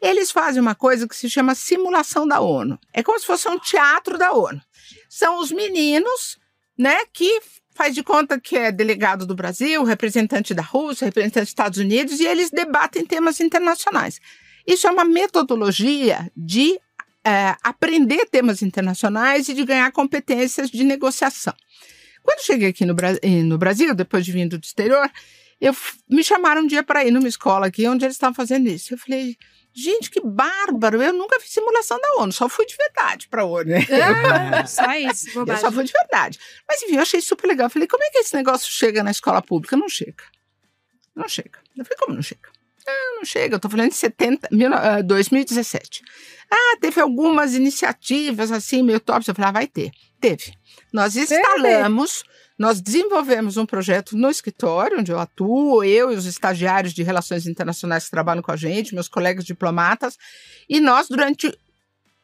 eles fazem uma coisa que se chama simulação da ONU. É como se fosse um teatro da ONU. São os meninos, né, que faz de conta que é delegado do Brasil, representante da Rússia, representante dos Estados Unidos, e eles debatem temas internacionais. Isso é uma metodologia de aprender temas internacionais e de ganhar competências de negociação. Quando cheguei aqui no Brasil, depois de vindo do exterior, me chamaram um dia para ir numa escola aqui onde eles estavam fazendo isso. Eu falei, gente, que bárbaro, eu nunca fiz simulação da ONU, só fui de verdade para a ONU. Só isso, bobagem. Eu só fui de verdade. Mas enfim, eu achei super legal. Eu falei, como é que esse negócio chega na escola pública? Não chega. Não chega. Eu falei, como não chega? Não chega, eu estou falando de 2017. Teve algumas iniciativas assim, meio top. Eu falei, vai ter. Teve. Nós instalamos, nós desenvolvemos um projeto no escritório, onde eu atuo, eu e os estagiários de relações internacionais que trabalham com a gente, meus colegas diplomatas, e nós, durante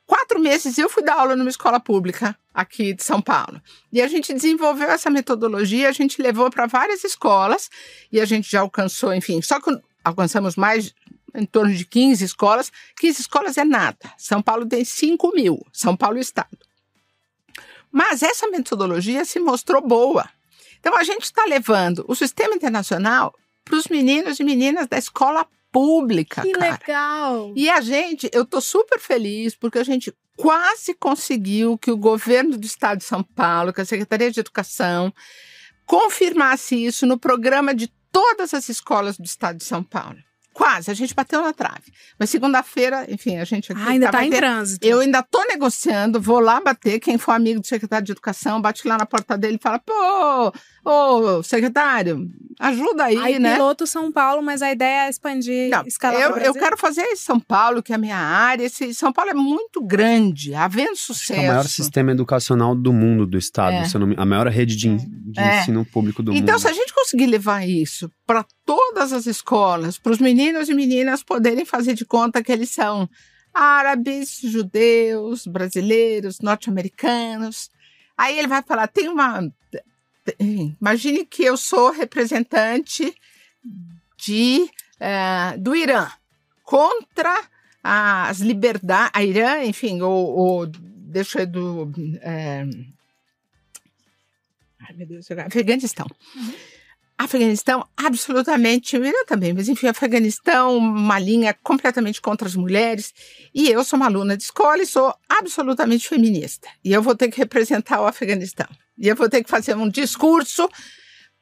4 meses, eu fui dar aula numa escola pública aqui de São Paulo. E a gente desenvolveu essa metodologia, a gente levou para várias escolas, e a gente já alcançou, enfim, só que alcançamos mais em torno de 15 escolas. 15 escolas é nada. São Paulo tem 5.000, São Paulo Estado. Mas essa metodologia se mostrou boa. Então, a gente está levando o sistema internacional para os meninos e meninas da escola pública, que legal! E eu estou super feliz, porque a gente quase conseguiu que o governo do estado de São Paulo, que a Secretaria de Educação, confirmasse isso no programa de todas as escolas do estado de São Paulo. Quase, a gente bateu na trave. Mas segunda-feira, enfim, a gente aqui ainda está em trânsito. Eu ainda estou negociando, vou lá bater. Quem for amigo do secretário de Educação, bate lá na porta dele e fala, pô, secretário, ajuda aí, né? Piloto São Paulo, mas a ideia é expandir, escalar eu quero fazer esse São Paulo, que é a minha área. Esse São Paulo é muito grande, havendo sucesso. É o maior sistema educacional do mundo, do estado. A maior rede de ensino público do mundo. Então, se a gente conseguir levar isso para todas as escolas, para os meninos e meninas poderem fazer de conta que eles são árabes, judeus, brasileiros, norte-americanos. Aí ele vai falar, imagine que eu sou representante do Irã contra as liberdades, a Irã, enfim, deixa eu do... ai, meu Deus, Afeganistão. Afeganistão, absolutamente, eu também, mas enfim, Afeganistão, uma linha completamente contra as mulheres, e eu sou uma aluna de escola e sou absolutamente feminista, e eu vou ter que representar o Afeganistão, e eu vou ter que fazer um discurso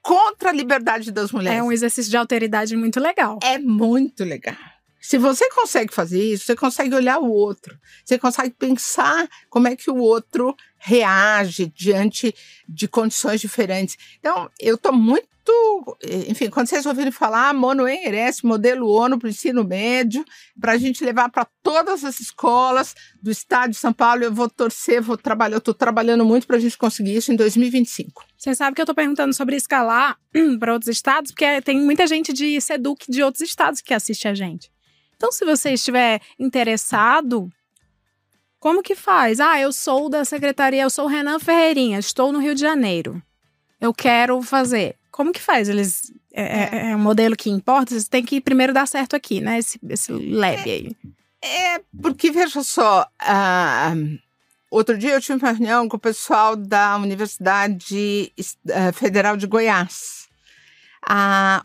contra a liberdade das mulheres. É um exercício de alteridade muito legal. É muito legal. Se você consegue fazer isso, você consegue olhar o outro, você consegue pensar como é que o outro reage diante de condições diferentes. Então, eu estou muito... Enfim, quando vocês ouvirem falar, Monoen Eresse, modelo ONU para o ensino médio, para a gente levar para todas as escolas do estado de São Paulo, eu vou torcer, eu estou trabalhando muito para a gente conseguir isso em 2025. Você sabe que eu estou perguntando sobre escalar para outros estados, porque tem muita gente de SEDUC de outros estados que assiste a gente. Então, se você estiver interessado, como que faz? Eu sou da secretaria, eu sou o Renan Ferreirinha, estou no Rio de Janeiro. Eu quero fazer. Como que faz? É um modelo que importa? Você tem que primeiro dar certo aqui, né? Esse lab aí. Porque, veja só, outro dia eu tive uma reunião com o pessoal da Universidade Federal de Goiás.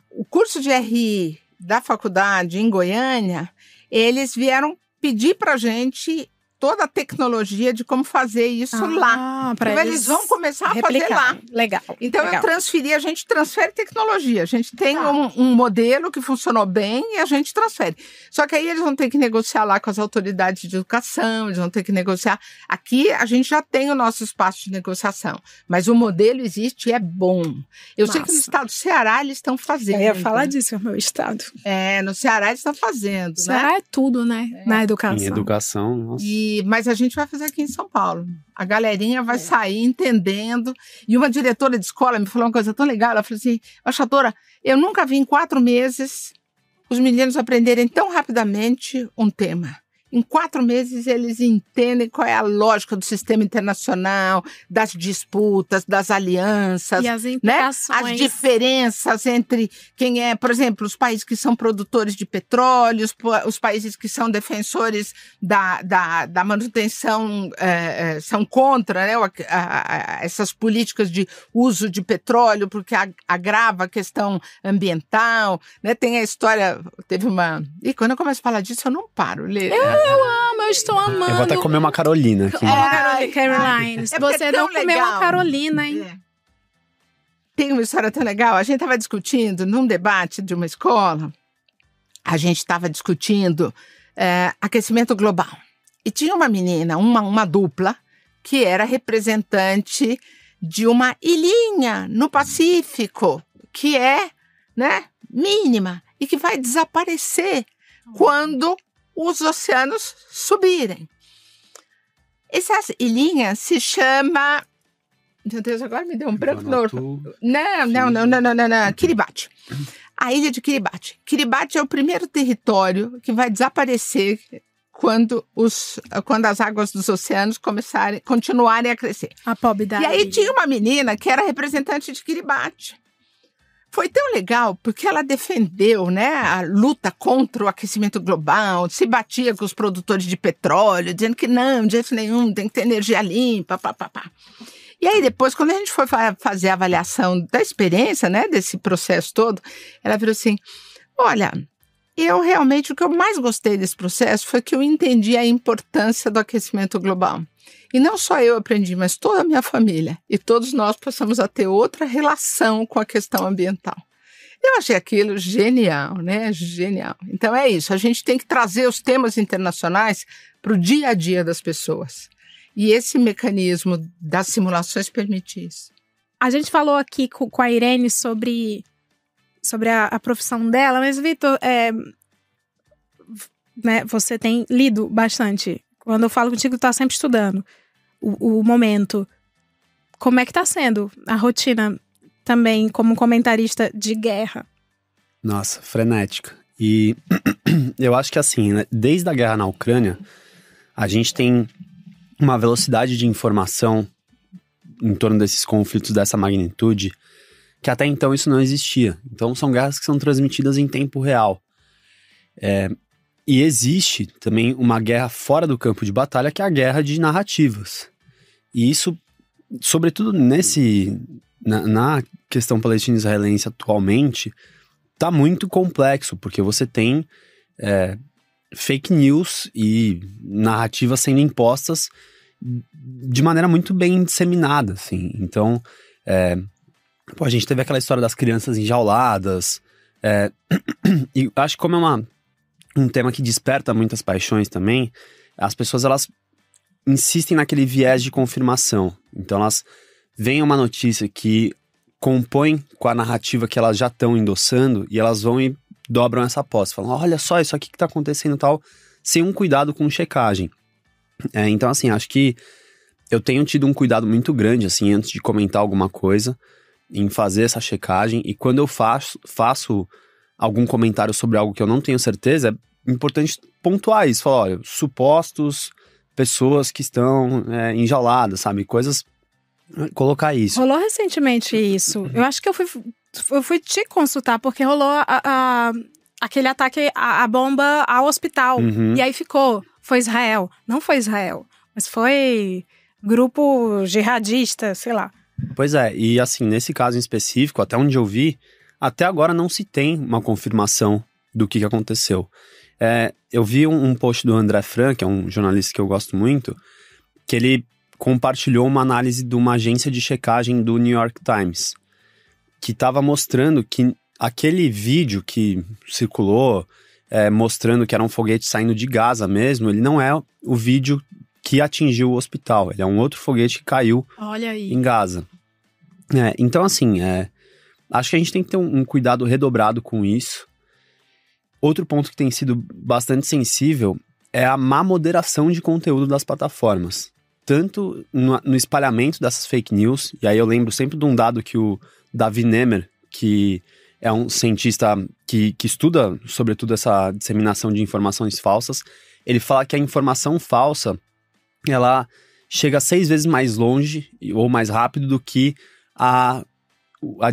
O curso de RI da faculdade em Goiânia, eles vieram pedir para a gente toda a tecnologia de como fazer isso lá. Então, eles vão começar a fazer lá. Legal. Então, legal. a gente transfere tecnologia. A gente tem um modelo que funcionou bem e a gente transfere. Só que aí eles vão ter que negociar lá com as autoridades de educação, eles vão ter que negociar. Aqui, a gente já tem o nosso espaço de negociação, mas o modelo existe e é bom. Eu sei que no estado do Ceará eles estão fazendo. Eu ia falar disso, é o meu estado. No Ceará eles estão fazendo, Ceará é tudo, né? Na educação. Em educação, nossa. Mas a gente vai fazer aqui em São Paulo. A galerinha vai sair entendendo. E uma diretora de escola me falou uma coisa tão legal. Ela falou assim, embaixadora, eu nunca vi em 4 meses os meninos aprenderem tão rapidamente um tema. Em 4 meses, eles entendem qual é a lógica do sistema internacional, das disputas, das alianças. E as implicações. Né? As diferenças entre quem é, por exemplo, os países que são produtores de petróleo, os países que são defensores da manutenção, são contra, né, essas políticas de uso de petróleo, porque agrava a questão ambiental. Né? Tem a história, teve uma... E quando eu começo a falar disso, eu não paro. Eu amo, eu estou amando. Eu vou até comer uma Carolina aqui. Caroline, se você não comeu uma Carolina, hein? Tem uma história tão legal. A gente estava discutindo, num debate de uma escola, a gente estava discutindo aquecimento global. E tinha uma menina, uma dupla, que era representante de uma ilhinha no Pacífico, que é, né, mínima, e que vai desaparecer quando os oceanos subirem. Essa ilhinha se chama... Meu Deus, agora me deu um branco. Não. Kiribati. A ilha de Kiribati. Kiribati é o primeiro território que vai desaparecer quando as águas dos oceanos continuarem a crescer. A pobre da E aí ilha. tinha uma menina que era representante de Kiribati. Foi tão legal, porque ela defendeu, né, a luta contra o aquecimento global, se batia com os produtores de petróleo, dizendo que não, de jeito nenhum, tem que ter energia limpa, papapá. E aí depois, quando a gente foi fazer a avaliação da experiência, né, desse processo todo, ela virou assim, olha, o que eu mais gostei desse processo foi que eu entendi a importância do aquecimento global. E não só eu aprendi, mas toda a minha família. E todos nós passamos a ter outra relação com a questão ambiental. Eu achei aquilo genial, né? Genial. Então é isso, a gente tem que trazer os temas internacionais para o dia a dia das pessoas. E esse mecanismo das simulações permite isso. A gente falou aqui com a Irene sobre a profissão dela, mas, Vitor, né, você tem lido bastante. Quando eu falo contigo, tu tá sempre estudando o momento. Como é que tá sendo a rotina também como comentarista de guerra? Nossa, frenética. E eu acho que assim, né, desde a guerra na Ucrânia, a gente tem uma velocidade de informação em torno desses conflitos dessa magnitude que até então isso não existia. Então são guerras que são transmitidas em tempo real. E existe também uma guerra fora do campo de batalha, que é a guerra de narrativas. E isso, sobretudo na questão palestino-israelense atualmente tá muito complexo, porque você tem fake news e narrativas sendo impostas de maneira muito bem disseminada, assim. Então, a gente teve aquela história das crianças enjauladas, e acho que como é um tema que desperta muitas paixões também, as pessoas, elas insistem naquele viés de confirmação. Então, elas veem uma notícia que compõe com a narrativa que elas já estão endossando e elas vão e dobram essa aposta. Falam, olha só, isso aqui que tá acontecendo e tal, sem um cuidado com checagem. Então, assim, acho que eu tenho tido um cuidado muito grande, assim, antes de comentar alguma coisa, em fazer essa checagem. E quando eu faço algum comentário sobre algo que eu não tenho certeza, é importante pontuar isso. Falar, olha, supostos pessoas que estão enjauladas, sabe? Coisas... Colocar isso. Rolou recentemente isso. Eu acho que eu fui te consultar porque rolou aquele ataque, a bomba ao hospital. E aí foi Israel. Não foi Israel, mas foi grupo jihadista, sei lá. Pois é, e assim, nesse caso em específico, até onde eu vi, até agora não se tem uma confirmação do que aconteceu. Eu vi um post do André Frank, que é um jornalista que eu gosto muito, que ele compartilhou uma análise de uma agência de checagem do New York Times, que estava mostrando que aquele vídeo que circulou, mostrando que era um foguete saindo de Gaza mesmo, ele não é o vídeo que atingiu o hospital, ele é um outro foguete que caiu em Gaza. Então, assim, acho que a gente tem que ter um cuidado redobrado com isso. Outro ponto que tem sido bastante sensível é a má moderação de conteúdo das plataformas. Tanto no espalhamento dessas fake news, e aí eu lembro sempre de um dado que o Davi Nemer, que é um cientista que estuda, sobretudo, essa disseminação de informações falsas, ele fala que a informação falsa, ela chega 6 vezes mais longe ou mais rápido do que a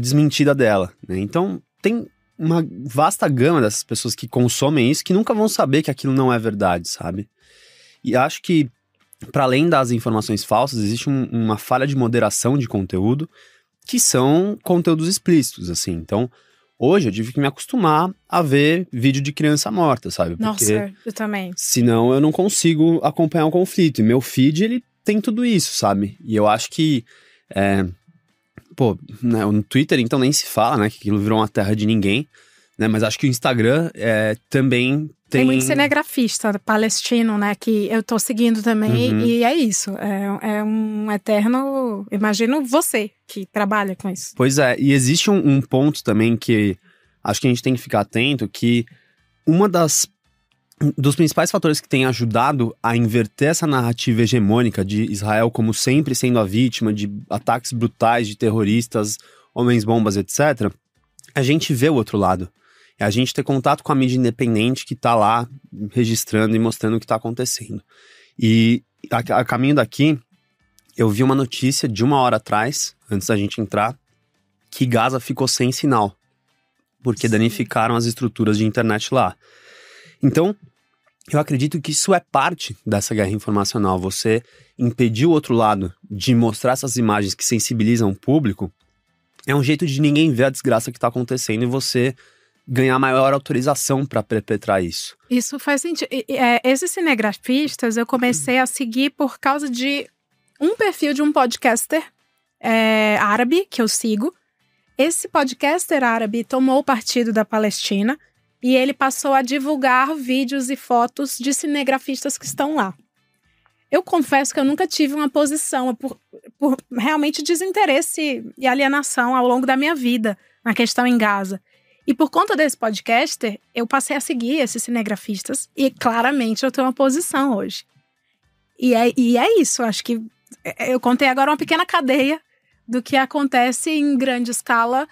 desmentida dela, né? Então, tem uma vasta gama dessas pessoas que consomem isso que nunca vão saber que aquilo não é verdade, sabe? E acho que para além das informações falsas, existe uma falha de moderação de conteúdo, que são conteúdos explícitos, assim. Então, hoje eu tive que me acostumar a ver vídeo de criança morta, sabe? Porque nossa, eu também. Senão eu não consigo acompanhar o conflito. E meu feed, ele tem tudo isso, sabe? E eu acho que, no Twitter, então, nem se fala, né? Que aquilo virou uma terra de ninguém, né? Mas acho que o Instagram também... Tem muito cinegrafista palestino, né, que eu tô seguindo também, e é isso, é um eterno, imagino você que trabalha com isso. Pois é, e existe um ponto também que acho que a gente tem que ficar atento, que dos principais fatores que tem ajudado a inverter essa narrativa hegemônica de Israel como sempre sendo a vítima de ataques brutais de terroristas, homens-bombas, etc., a gente vê o outro lado. É a gente ter contato com a mídia independente que tá lá registrando e mostrando o que tá acontecendo. E a caminho daqui, eu vi uma notícia de 1 hora atrás, antes da gente entrar, que Gaza ficou sem sinal, porque danificaram as estruturas de internet lá. Então, eu acredito que isso é parte dessa guerra informacional. Você impedir o outro lado de mostrar essas imagens que sensibilizam o público é um jeito de ninguém ver a desgraça que tá acontecendo e você ganhar maior autorização para perpetrar isso. Isso faz sentido. Esses cinegrafistas eu comecei a seguir por causa de um perfil de um podcaster árabe que eu sigo. Esse podcaster árabe tomou o partido da Palestina e ele passou a divulgar vídeos e fotos de cinegrafistas que estão lá. Eu confesso que eu nunca tive uma posição por realmente desinteresse e alienação ao longo da minha vida na questão em Gaza. E por conta desse podcaster, eu passei a seguir esses cinegrafistas e claramente eu tenho uma posição hoje. E é isso, acho que eu contei agora uma pequena cadeia do que acontece em grande escala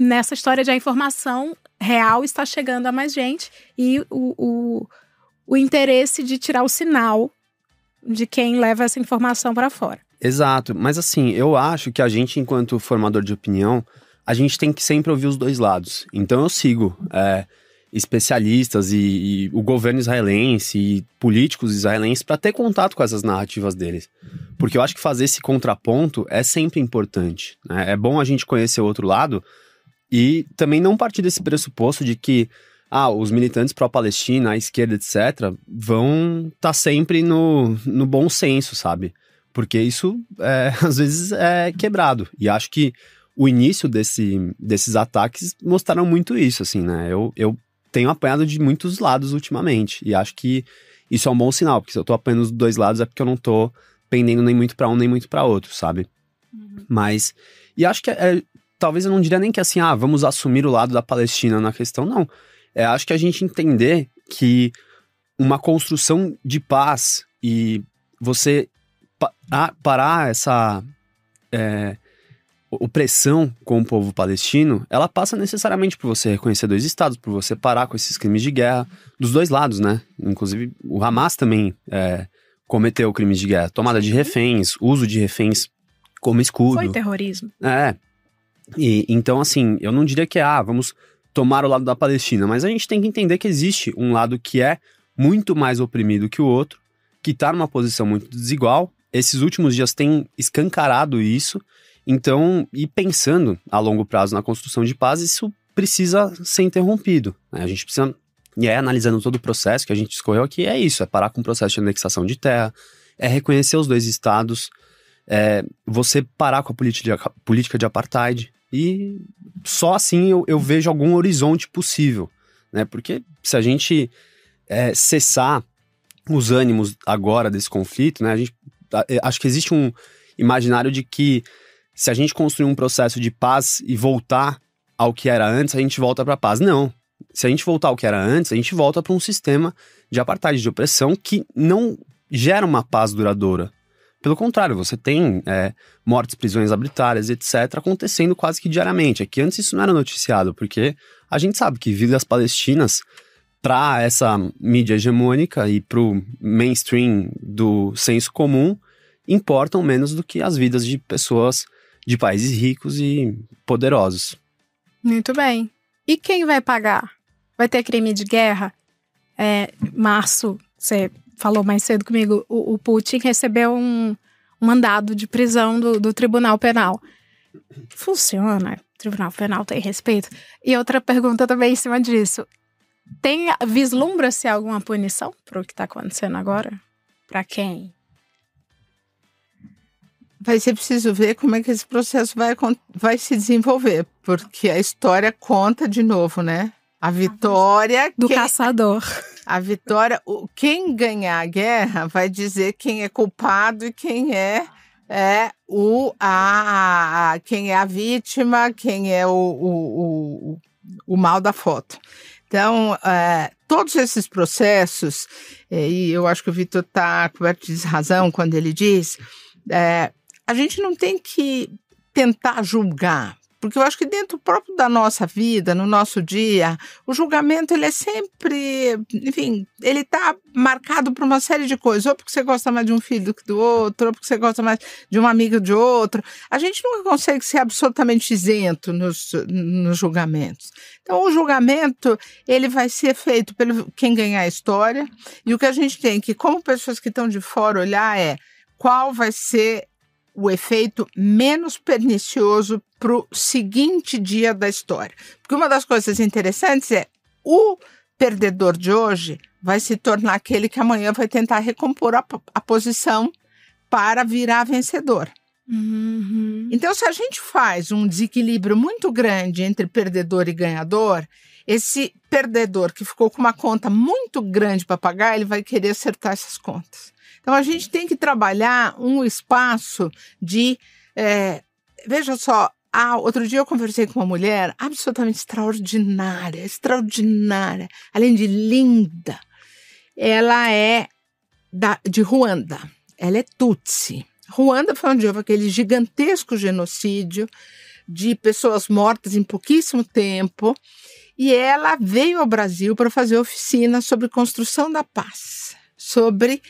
nessa história de a informação real está chegando a mais gente e o interesse de tirar o sinal de quem leva essa informação para fora. Exato, mas assim, eu acho que a gente, enquanto formador de opinião, a gente tem que sempre ouvir os dois lados. Então eu sigo especialistas e o governo israelense e políticos israelenses para ter contato com essas narrativas deles. Porque eu acho que fazer esse contraponto é sempre importante, né? É bom a gente conhecer o outro lado e também não partir desse pressuposto de que os militantes pró-Palestina, a esquerda, etc., vão estar sempre no bom senso, sabe? Porque isso, às vezes, é quebrado. E acho que o início desses ataques mostraram muito isso, assim, né? Eu tenho apanhado de muitos lados ultimamente. E acho que isso é um bom sinal, porque se eu tô apanhando dos dois lados é porque eu não tô pendendo nem muito pra um, nem muito pra outro, sabe? Mas, e acho que talvez eu não diria nem que assim, vamos assumir o lado da Palestina na questão, não. Acho que a gente entender que uma construção de paz e você parar essa opressão com o povo palestino, ela passa necessariamente por você reconhecer dois estados, por você parar com esses crimes de guerra dos dois lados, né? Inclusive, o Hamas também cometeu crimes de guerra, tomada de reféns, uso de reféns como escudo. Foi terrorismo. E então, assim, eu não diria que vamos tomar o lado da Palestina, mas a gente tem que entender que existe um lado que é muito mais oprimido que o outro, que tá numa posição muito desigual. Esses últimos dias têm escancarado isso. Então, e pensando a longo prazo na construção de paz, isso precisa ser interrompido, né? A gente precisa, analisando todo o processo que a gente escolheu aqui, é isso, parar com o processo de anexação de terra, reconhecer os dois estados, você parar com a política de apartheid, e só assim eu vejo algum horizonte possível, né? Porque se a gente cessar os ânimos agora desse conflito, né? Acho que existe um imaginário de que se a gente construir um processo de paz e voltar ao que era antes, a gente volta para a paz. Não. Se a gente voltar ao que era antes, a gente volta para um sistema de apartheid, de opressão, que não gera uma paz duradoura. Pelo contrário, você tem mortes, prisões arbitrárias, etc., acontecendo quase que diariamente. É que antes isso não era noticiado, porque a gente sabe que vidas palestinas, para essa mídia hegemônica e para o mainstream do senso comum, importam menos do que as vidas de pessoas de países ricos e poderosos. Muito bem. E quem vai pagar? Vai ter crime de guerra? Março, você falou mais cedo comigo, o Putin recebeu um mandado de prisão do Tribunal Penal. Funciona? O Tribunal Penal tem respeito? E outra pergunta também em cima disso. Vislumbra-se alguma punição para o que está acontecendo agora? Para quem? Vai ser preciso ver como é que esse processo vai se desenvolver, porque a história conta de novo, né? A vitória do caçador. A vitória, quem ganhar a guerra vai dizer quem é culpado e quem é quem é a vítima, quem é o mal da foto. Então, todos esses processos, e eu acho que o Vitor está coberto de razão quando ele diz, a gente não tem que tentar julgar, porque eu acho que dentro próprio da nossa vida, no nosso dia, o julgamento ele é sempre, enfim, ele está marcado por uma série de coisas, ou porque você gosta mais de um filho do que do outro, ou porque você gosta mais de uma amiga de outro. A gente nunca consegue ser absolutamente isento nos julgamentos. Então, o julgamento, ele vai ser feito pelo quem ganhar a história, e o que a gente tem que, como pessoas que estão de fora, olhar qual vai ser o efeito menos pernicioso para o seguinte dia da história. Porque uma das coisas interessantes o perdedor de hoje vai se tornar aquele que amanhã vai tentar recompor a posição para virar vencedor. Uhum. Então, se a gente faz um desequilíbrio muito grande entre perdedor e ganhador, esse perdedor que ficou com uma conta muito grande para pagar, ele vai querer acertar essas contas. Então, a gente tem que trabalhar um espaço de... veja só, outro dia eu conversei com uma mulher absolutamente extraordinária, além de linda. Ela é de Ruanda, ela é Tutsi. Ruanda foi onde houve aquele gigantesco genocídio de pessoas mortas em pouquíssimo tempo, e ela veio ao Brasil para fazer oficina sobre construção da paz, sobre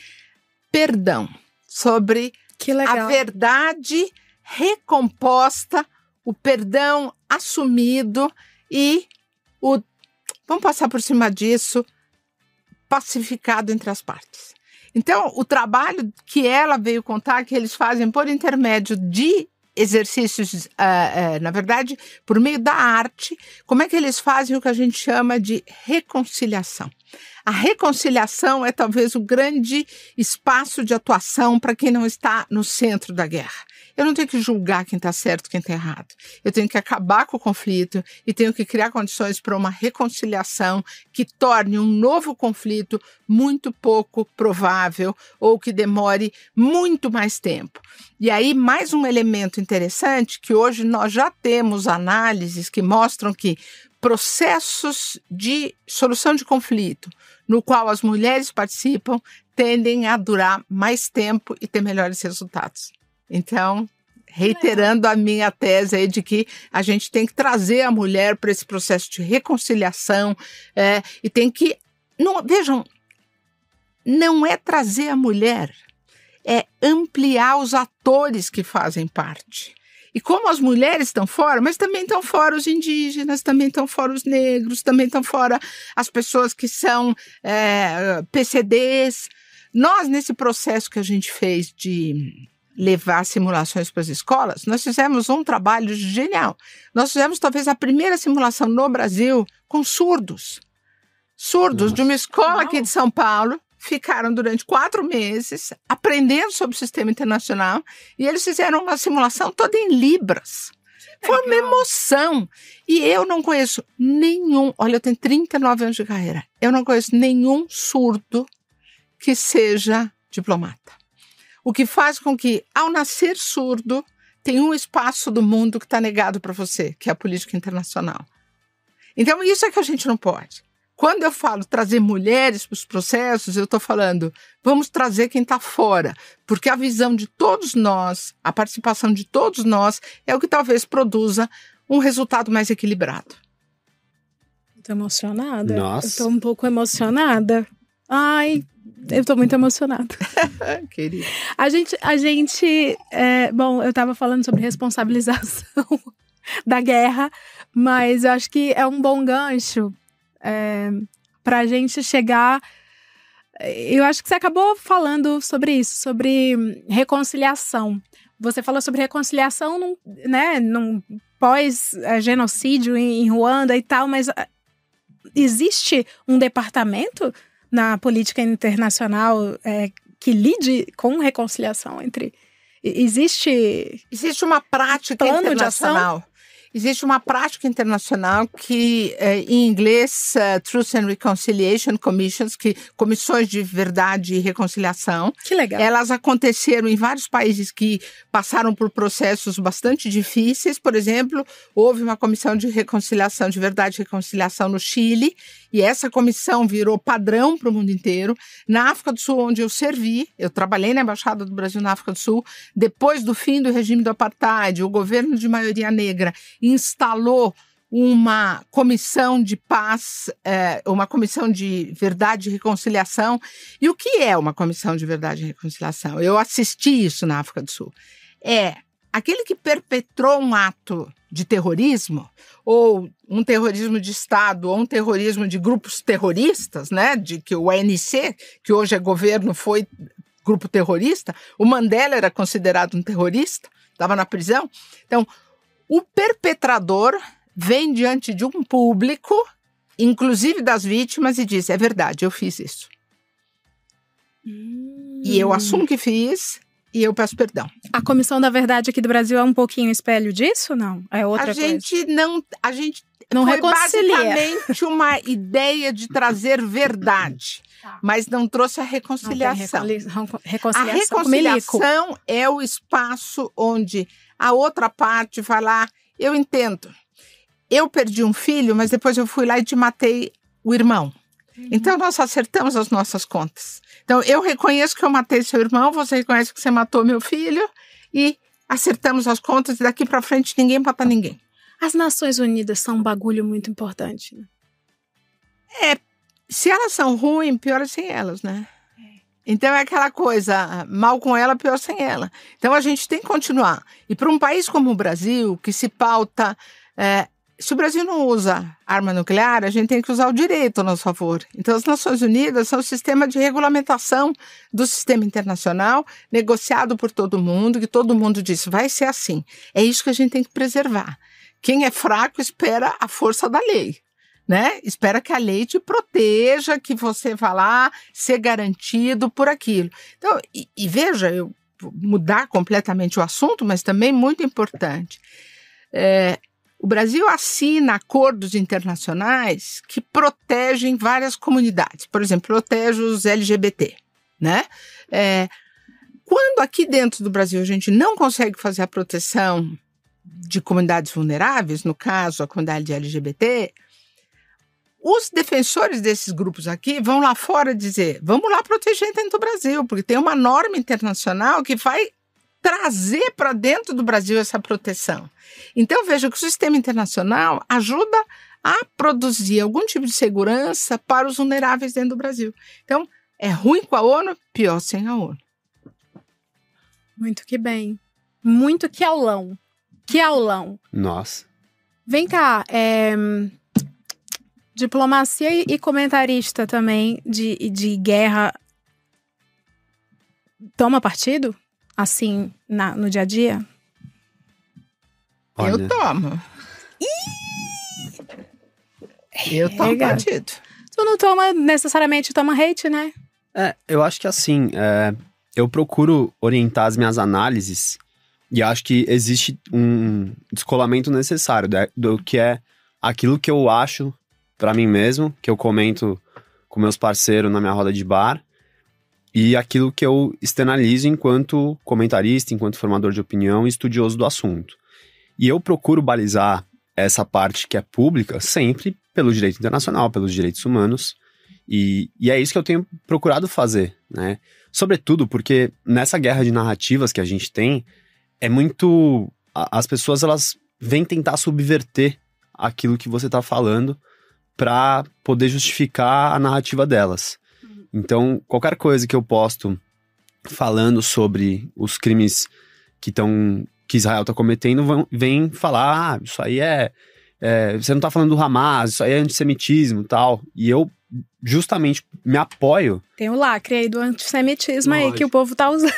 perdão, sobre a verdade recomposta, o perdão assumido e vamos passar por cima disso, pacificado entre as partes. Então, o trabalho que ela veio contar, que eles fazem por intermédio de exercícios, na verdade, por meio da arte, como é que eles fazem o que a gente chama de reconciliação. A reconciliação é talvez o grande espaço de atuação para quem não está no centro da guerra. Eu não tenho que julgar quem está certo e quem está errado. Eu tenho que acabar com o conflito e tenho que criar condições para uma reconciliação que torne um novo conflito muito pouco provável ou que demore muito mais tempo. E aí, mais um elemento interessante, que hoje nós já temos análises que mostram que processos de solução de conflito, no qual as mulheres participam, tendem a durar mais tempo e ter melhores resultados. Então, reiterando a minha tese aí de que a gente tem que trazer a mulher para esse processo de reconciliação e tem que... Vejam, não é trazer a mulher, é ampliar os atores que fazem parte. E como as mulheres estão fora, mas também estão fora os indígenas, também estão fora os negros, também estão fora as pessoas que são PCDs. Nós, nesse processo que a gente fez de levar simulações para as escolas, nós fizemos um trabalho genial. Nós fizemos talvez a primeira simulação no Brasil com surdos. Surdos de uma escola aqui de São Paulo. Ficaram durante 4 meses aprendendo sobre o sistema internacional e eles fizeram uma simulação toda em libras. Foi uma emoção. E eu não conheço nenhum... Olha, eu tenho 39 anos de carreira. Eu não conheço nenhum surdo que seja diplomata. O que faz com que, ao nascer surdo, tem um espaço do mundo que está negado para você, que é a política internacional. Então, isso é que a gente não pode. Quando eu falo trazer mulheres para os processos, eu estou falando, vamos trazer quem está fora, porque a visão de todos nós, a participação de todos nós, é o que talvez produza um resultado mais equilibrado. Estou emocionada. Nossa. Estou um pouco emocionada. Ai, eu estou muito emocionada. Querida. A gente bom, eu estava falando sobre responsabilização da guerra, mas eu acho que é um bom gancho para a gente chegar... Eu acho que você acabou falando sobre isso, sobre reconciliação. Você falou sobre reconciliação num pós-genocídio em Ruanda e tal, mas existe um departamento na política internacional que lide com reconciliação entre... Existe uma prática internacional. Existe uma prática internacional que, em inglês, Truth and Reconciliation Commissions, comissões de verdade e reconciliação. Que legal. Elas aconteceram em vários países que passaram por processos bastante difíceis. Por exemplo, houve uma comissão de reconciliação, de verdade e reconciliação no Chile, e essa comissão virou padrão para o mundo inteiro. Na África do Sul, onde eu servi, eu trabalhei na Embaixada do Brasil na África do Sul, depois do fim do regime do apartheid, o governo de maioria negra instalou uma comissão de paz, uma comissão de verdade e reconciliação. E o que é uma comissão de verdade e reconciliação? Eu assisti isso na África do Sul. É aquele que perpetrou um ato de terrorismo, ou um terrorismo de Estado, ou um terrorismo de grupos terroristas, né? De que o ANC, que hoje é governo, foi grupo terrorista. O Mandela era considerado um terrorista, estava na prisão. Então, o perpetrador vem diante de um público, inclusive das vítimas, e diz, é verdade, eu fiz isso. E eu assumo que fiz, e eu peço perdão. A Comissão da Verdade aqui do Brasil é um pouquinho espelho disso, não? É outra coisa? A gente não foi reconcilia. basicamente uma ideia de trazer verdade, mas não trouxe a reconciliação. A reconciliação é o espaço onde a outra parte vai lá, eu entendo. Eu perdi um filho, mas depois eu fui lá e te matei o irmão. Então, nós acertamos as nossas contas. Então, eu reconheço que eu matei seu irmão, você reconhece que você matou meu filho e acertamos as contas e daqui para frente ninguém mata ninguém. As Nações Unidas são um bagulho muito importante, né? Se elas são ruins, pior é sem elas, né? Então, é aquela coisa, mal com ela, pior sem ela. Então, a gente tem que continuar. E para um país como o Brasil, que se pauta se o Brasil não usa arma nuclear, a gente tem que usar o direito a nosso favor. Então, as Nações Unidas são o sistema de regulamentação do sistema internacional, negociado por todo mundo, que todo mundo diz, vai ser assim. É isso que a gente tem que preservar. Quem é fraco espera a força da lei, né? Espera que a lei te proteja, que você vá lá ser garantido por aquilo. Então, e veja, eu vou mudar completamente o assunto, mas também muito importante. O Brasil assina acordos internacionais que protegem várias comunidades. Por exemplo, protege os LGBT, né? Quando aqui dentro do Brasil a gente não consegue fazer a proteção de comunidades vulneráveis, no caso a comunidade LGBT, os defensores desses grupos aqui vão lá fora dizer, vamos lá proteger dentro do Brasil, porque tem uma norma internacional que vai trazer para dentro do Brasil essa proteção. Então, veja que o sistema internacional ajuda a produzir algum tipo de segurança para os vulneráveis dentro do Brasil. Então, é ruim com a ONU, pior sem a ONU. Muito que bem. Muito que aulão. Que aulão. Nossa. Vem cá, diplomacia e comentarista também de guerra toma partido? Assim, no dia a dia? Olha. Eu tomo. Eu tomo partido. Tu não toma, necessariamente toma hate, né? Eu acho que assim, eu procuro orientar as minhas análises e acho que existe um descolamento necessário do que é aquilo que eu acho pra mim mesmo, que eu comento com meus parceiros na minha roda de bar, e aquilo que eu externalizo enquanto comentarista, enquanto formador de opinião e estudioso do assunto. E eu procuro balizar essa parte que é pública sempre pelo direito internacional, pelos direitos humanos, e é isso que eu tenho procurado fazer, né? Sobretudo porque nessa guerra de narrativas que a gente tem, é muito... As pessoas, elas vêm tentar subverter aquilo que você está falando para poder justificar a narrativa delas. Então, qualquer coisa que eu posto falando sobre os crimes que Israel está cometendo, vem falar, isso aí você não está falando do Hamas, isso aí é antissemitismo e tal. E eu justamente me apoio... Tem o lacre aí do antissemitismo. Lógico. Aí que o povo tá usando.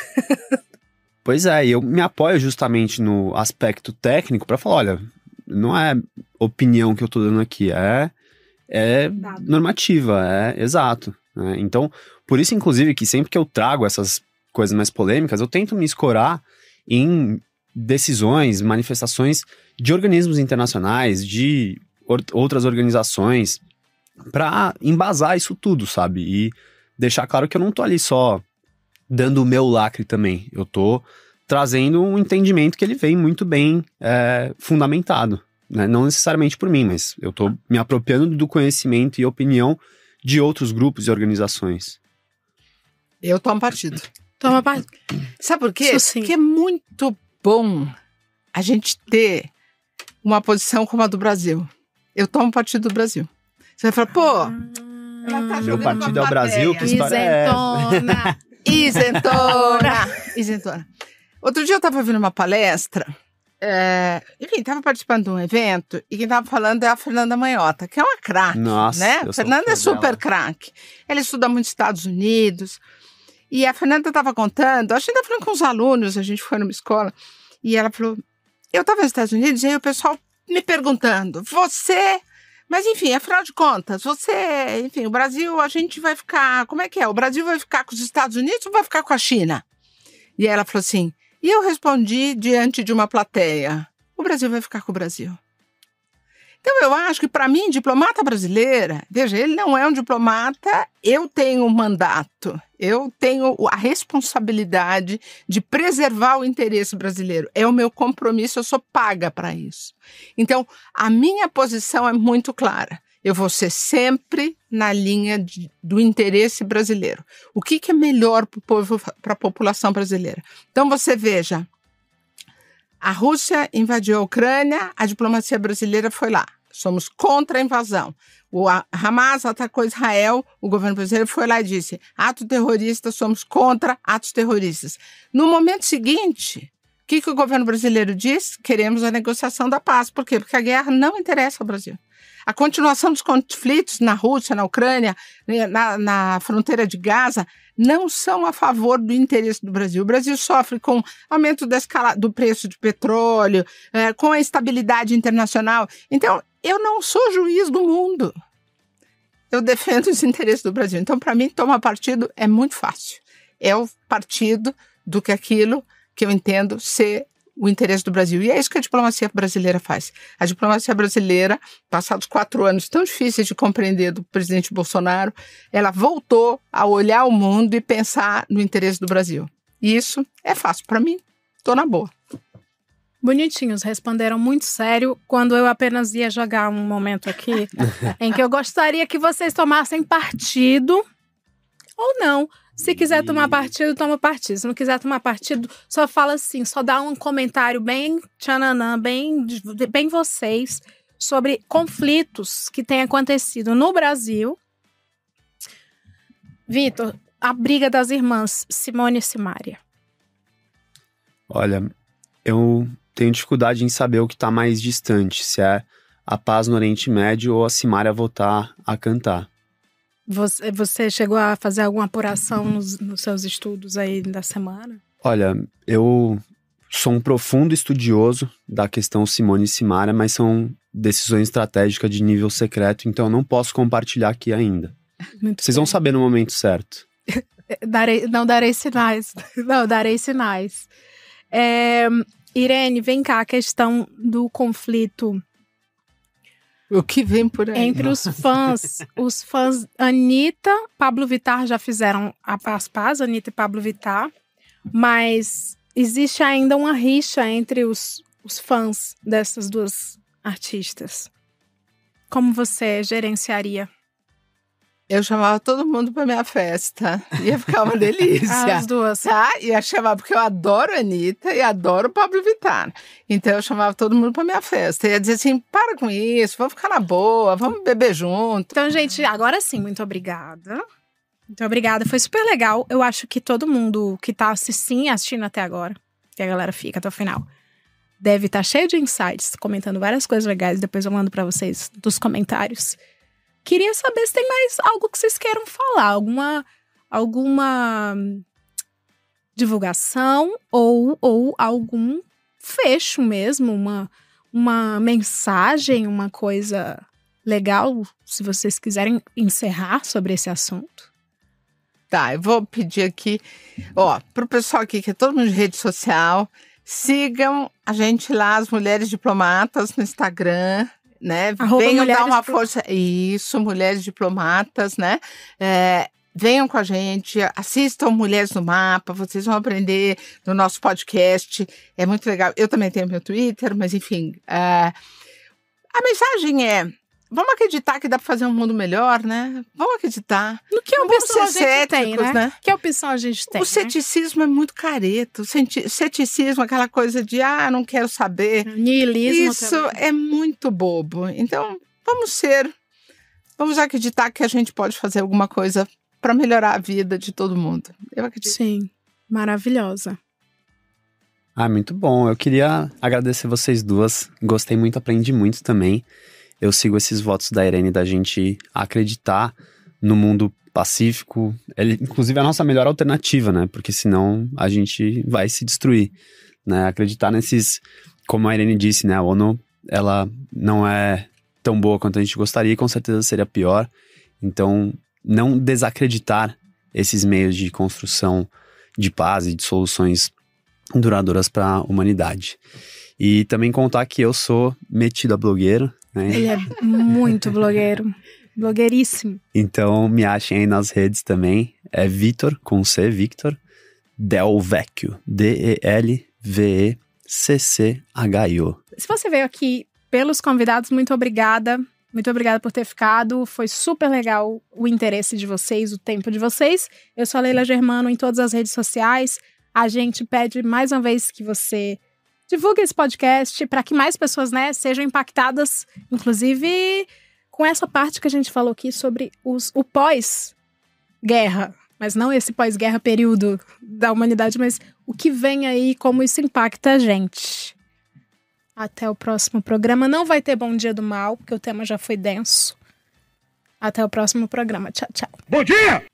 Pois é, e eu me apoio justamente no aspecto técnico para falar, olha, não é opinião que eu tô dando aqui, é normativa, exato. Né? Então, por isso, inclusive, que sempre que eu trago essas coisas mais polêmicas, eu tento me escorar em decisões, manifestações de organismos internacionais, de outras organizações, para embasar isso tudo, sabe? E deixar claro que eu não tô ali só dando o meu lacre também. Eu tô trazendo um entendimento que ele vem muito bem fundamentado. Né? Não necessariamente por mim, mas eu tô me apropriando do conhecimento e opinião de outros grupos e organizações. Eu tomo partido. Toma partido. Sabe por quê? Porque é muito bom a gente ter uma posição como a do Brasil. Eu tomo partido do Brasil. Você vai falar, pô... Meu partido é o Brasil, que história é essa? Isentona. Outro dia eu estava ouvindo uma palestra, enfim, estava participando de um evento, e quem estava falando é a Fernanda Manhota, que é uma craque, né? A Fernanda é super craque. Ela estuda muito nos Estados Unidos, e a Fernanda estava contando, a gente estava falando com os alunos, a gente foi numa escola, e ela falou, eu estava nos Estados Unidos, e aí o pessoal me perguntando, mas enfim, afinal de contas, enfim, o Brasil, a gente vai ficar, como é que é? O Brasil vai ficar com os Estados Unidos ou vai ficar com a China? E ela falou assim, e eu respondi diante de uma plateia, o Brasil vai ficar com o Brasil. Então eu acho que para mim, diplomata brasileira, veja, ele não é um diplomata, eu tenho um mandato, eu tenho a responsabilidade de preservar o interesse brasileiro. É o meu compromisso, eu sou paga para isso. Então, a minha posição é muito clara. Eu vou ser sempre na linha do interesse brasileiro. O que é melhor para o povo, para a população brasileira? Então, você veja, a Rússia invadiu a Ucrânia, a diplomacia brasileira foi lá. Somos contra a invasão. O Hamas atacou Israel, o governo brasileiro foi lá e disse, ato terrorista, somos contra atos terroristas. No momento seguinte, O que o governo brasileiro diz? Queremos a negociação da paz. Por quê? Porque a guerra não interessa ao Brasil. A continuação dos conflitos na Rússia, na Ucrânia, na fronteira de Gaza, não são a favor do interesse do Brasil. O Brasil sofre com aumento do preço de petróleo, com a instabilidade internacional. Então, eu não sou juiz do mundo. Eu defendo os interesses do Brasil. Então, para mim, tomar partido é muito fácil. É o partido do que aquilo que eu entendo ser o interesse do Brasil. E é isso que a diplomacia brasileira faz. A diplomacia brasileira, passados 4 anos tão difíceis de compreender do presidente Bolsonaro, ela voltou a olhar o mundo e pensar no interesse do Brasil. E isso é fácil. Para mim, tô na boa. Bonitinhos, responderam muito sério quando eu apenas ia jogar um momento aqui em que eu gostaria que vocês tomassem partido ou não. Se quiser tomar partido, toma partido. Se não quiser tomar partido, só fala assim, só dá um comentário bem tchananã, bem vocês, sobre conflitos que têm acontecido no Brasil. Vitor, a briga das irmãs Simone e Simária. Olha, eu tenho dificuldade em saber o que está mais distante, se é a paz no Oriente Médio ou a Simária voltar a cantar. Você chegou a fazer alguma apuração nos seus estudos aí da semana? Olha, eu sou um profundo estudioso da questão Simone e Simária, mas são decisões estratégicas de nível secreto, então eu não posso compartilhar aqui ainda. Vocês vão saber no momento certo. Darei sinais. Não, darei sinais. Irene, vem cá, a questão do conflito. O que vem por aí? Entre os fãs Anitta, Pablo Vittar já fizeram as pazes, Anitta e Pablo Vittar, mas existe ainda uma rixa entre os fãs dessas duas artistas. Como você gerenciaria? Eu chamava todo mundo pra minha festa. Ia ficar uma delícia. As duas. Tá? Ia chamar, porque eu adoro a Anitta e adoro o Pablo Vittar. Então eu chamava todo mundo pra minha festa. Ia dizer assim, para com isso, vamos ficar na boa, vamos beber junto. Então, gente, agora sim, muito obrigada. Muito obrigada, foi super legal. Eu acho que todo mundo que tá assistindo até agora, que a galera fica até o final, deve estar cheio de insights, comentando várias coisas legais. Depois eu mando pra vocês dos comentários. Queria saber se tem mais algo que vocês queiram falar, alguma divulgação ou algum fecho mesmo, uma mensagem, uma coisa legal, se vocês quiserem encerrar sobre esse assunto. Tá, eu vou pedir aqui, pro pessoal aqui, que é todo mundo de rede social, sigam a gente lá, as Mulheres Diplomatas, no Instagram, né? Venham dar uma força. Isso, Mulheres Diplomatas, né? Venham com a gente, assistam Mulheres no Mapa, vocês vão aprender no nosso podcast. É muito legal. Eu também tenho meu Twitter, mas enfim. A mensagem é: vamos acreditar que dá para fazer um mundo melhor, né? Vamos acreditar. No que opção a gente tem, né? Que opção a gente tem? O ceticismo é muito careta. O ceticismo, aquela coisa de, não quero saber. Niilismo. Isso também é muito bobo. Então, vamos acreditar que a gente pode fazer alguma coisa para melhorar a vida de todo mundo. Eu acredito. Sim, maravilhosa. Muito bom. Eu queria agradecer vocês duas. Gostei muito, aprendi muito também. Eu sigo esses votos da Irene da gente acreditar no mundo pacífico. Ele, inclusive, é a nossa melhor alternativa, né? Porque senão a gente vai se destruir, né? Acreditar nesses, como a Irene disse, né? A ONU, ela não é tão boa quanto a gente gostaria e com certeza seria pior. Então, não desacreditar esses meios de construção de paz e de soluções duradouras para a humanidade. E também contar que eu sou metido a blogueiro, né? Ele é muito blogueiro, blogueiríssimo. Então me achem aí nas redes também, é Vitor, com C, Victor, Del Vecchio, DELVECCHIO. Se você veio aqui pelos convidados, muito obrigada. Muito obrigada por ter ficado, foi super legal o interesse de vocês, o tempo de vocês. Eu sou a Leila Germano em todas as redes sociais. A gente pede mais uma vez que você divulgue esse podcast para que mais pessoas, né, sejam impactadas, inclusive com essa parte que a gente falou aqui sobre o pós-guerra, Mas não esse pós-guerra período da humanidade, mas o que vem aí, como isso impacta a gente. Até o próximo programa. Não vai ter Bom Dia do Mal, porque o tema já foi denso. Até o próximo programa. Tchau, tchau. Bom dia!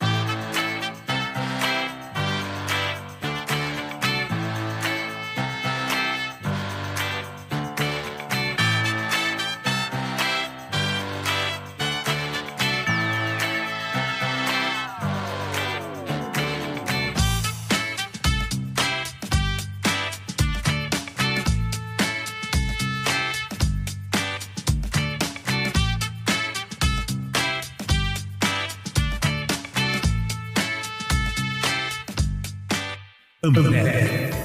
Ambev.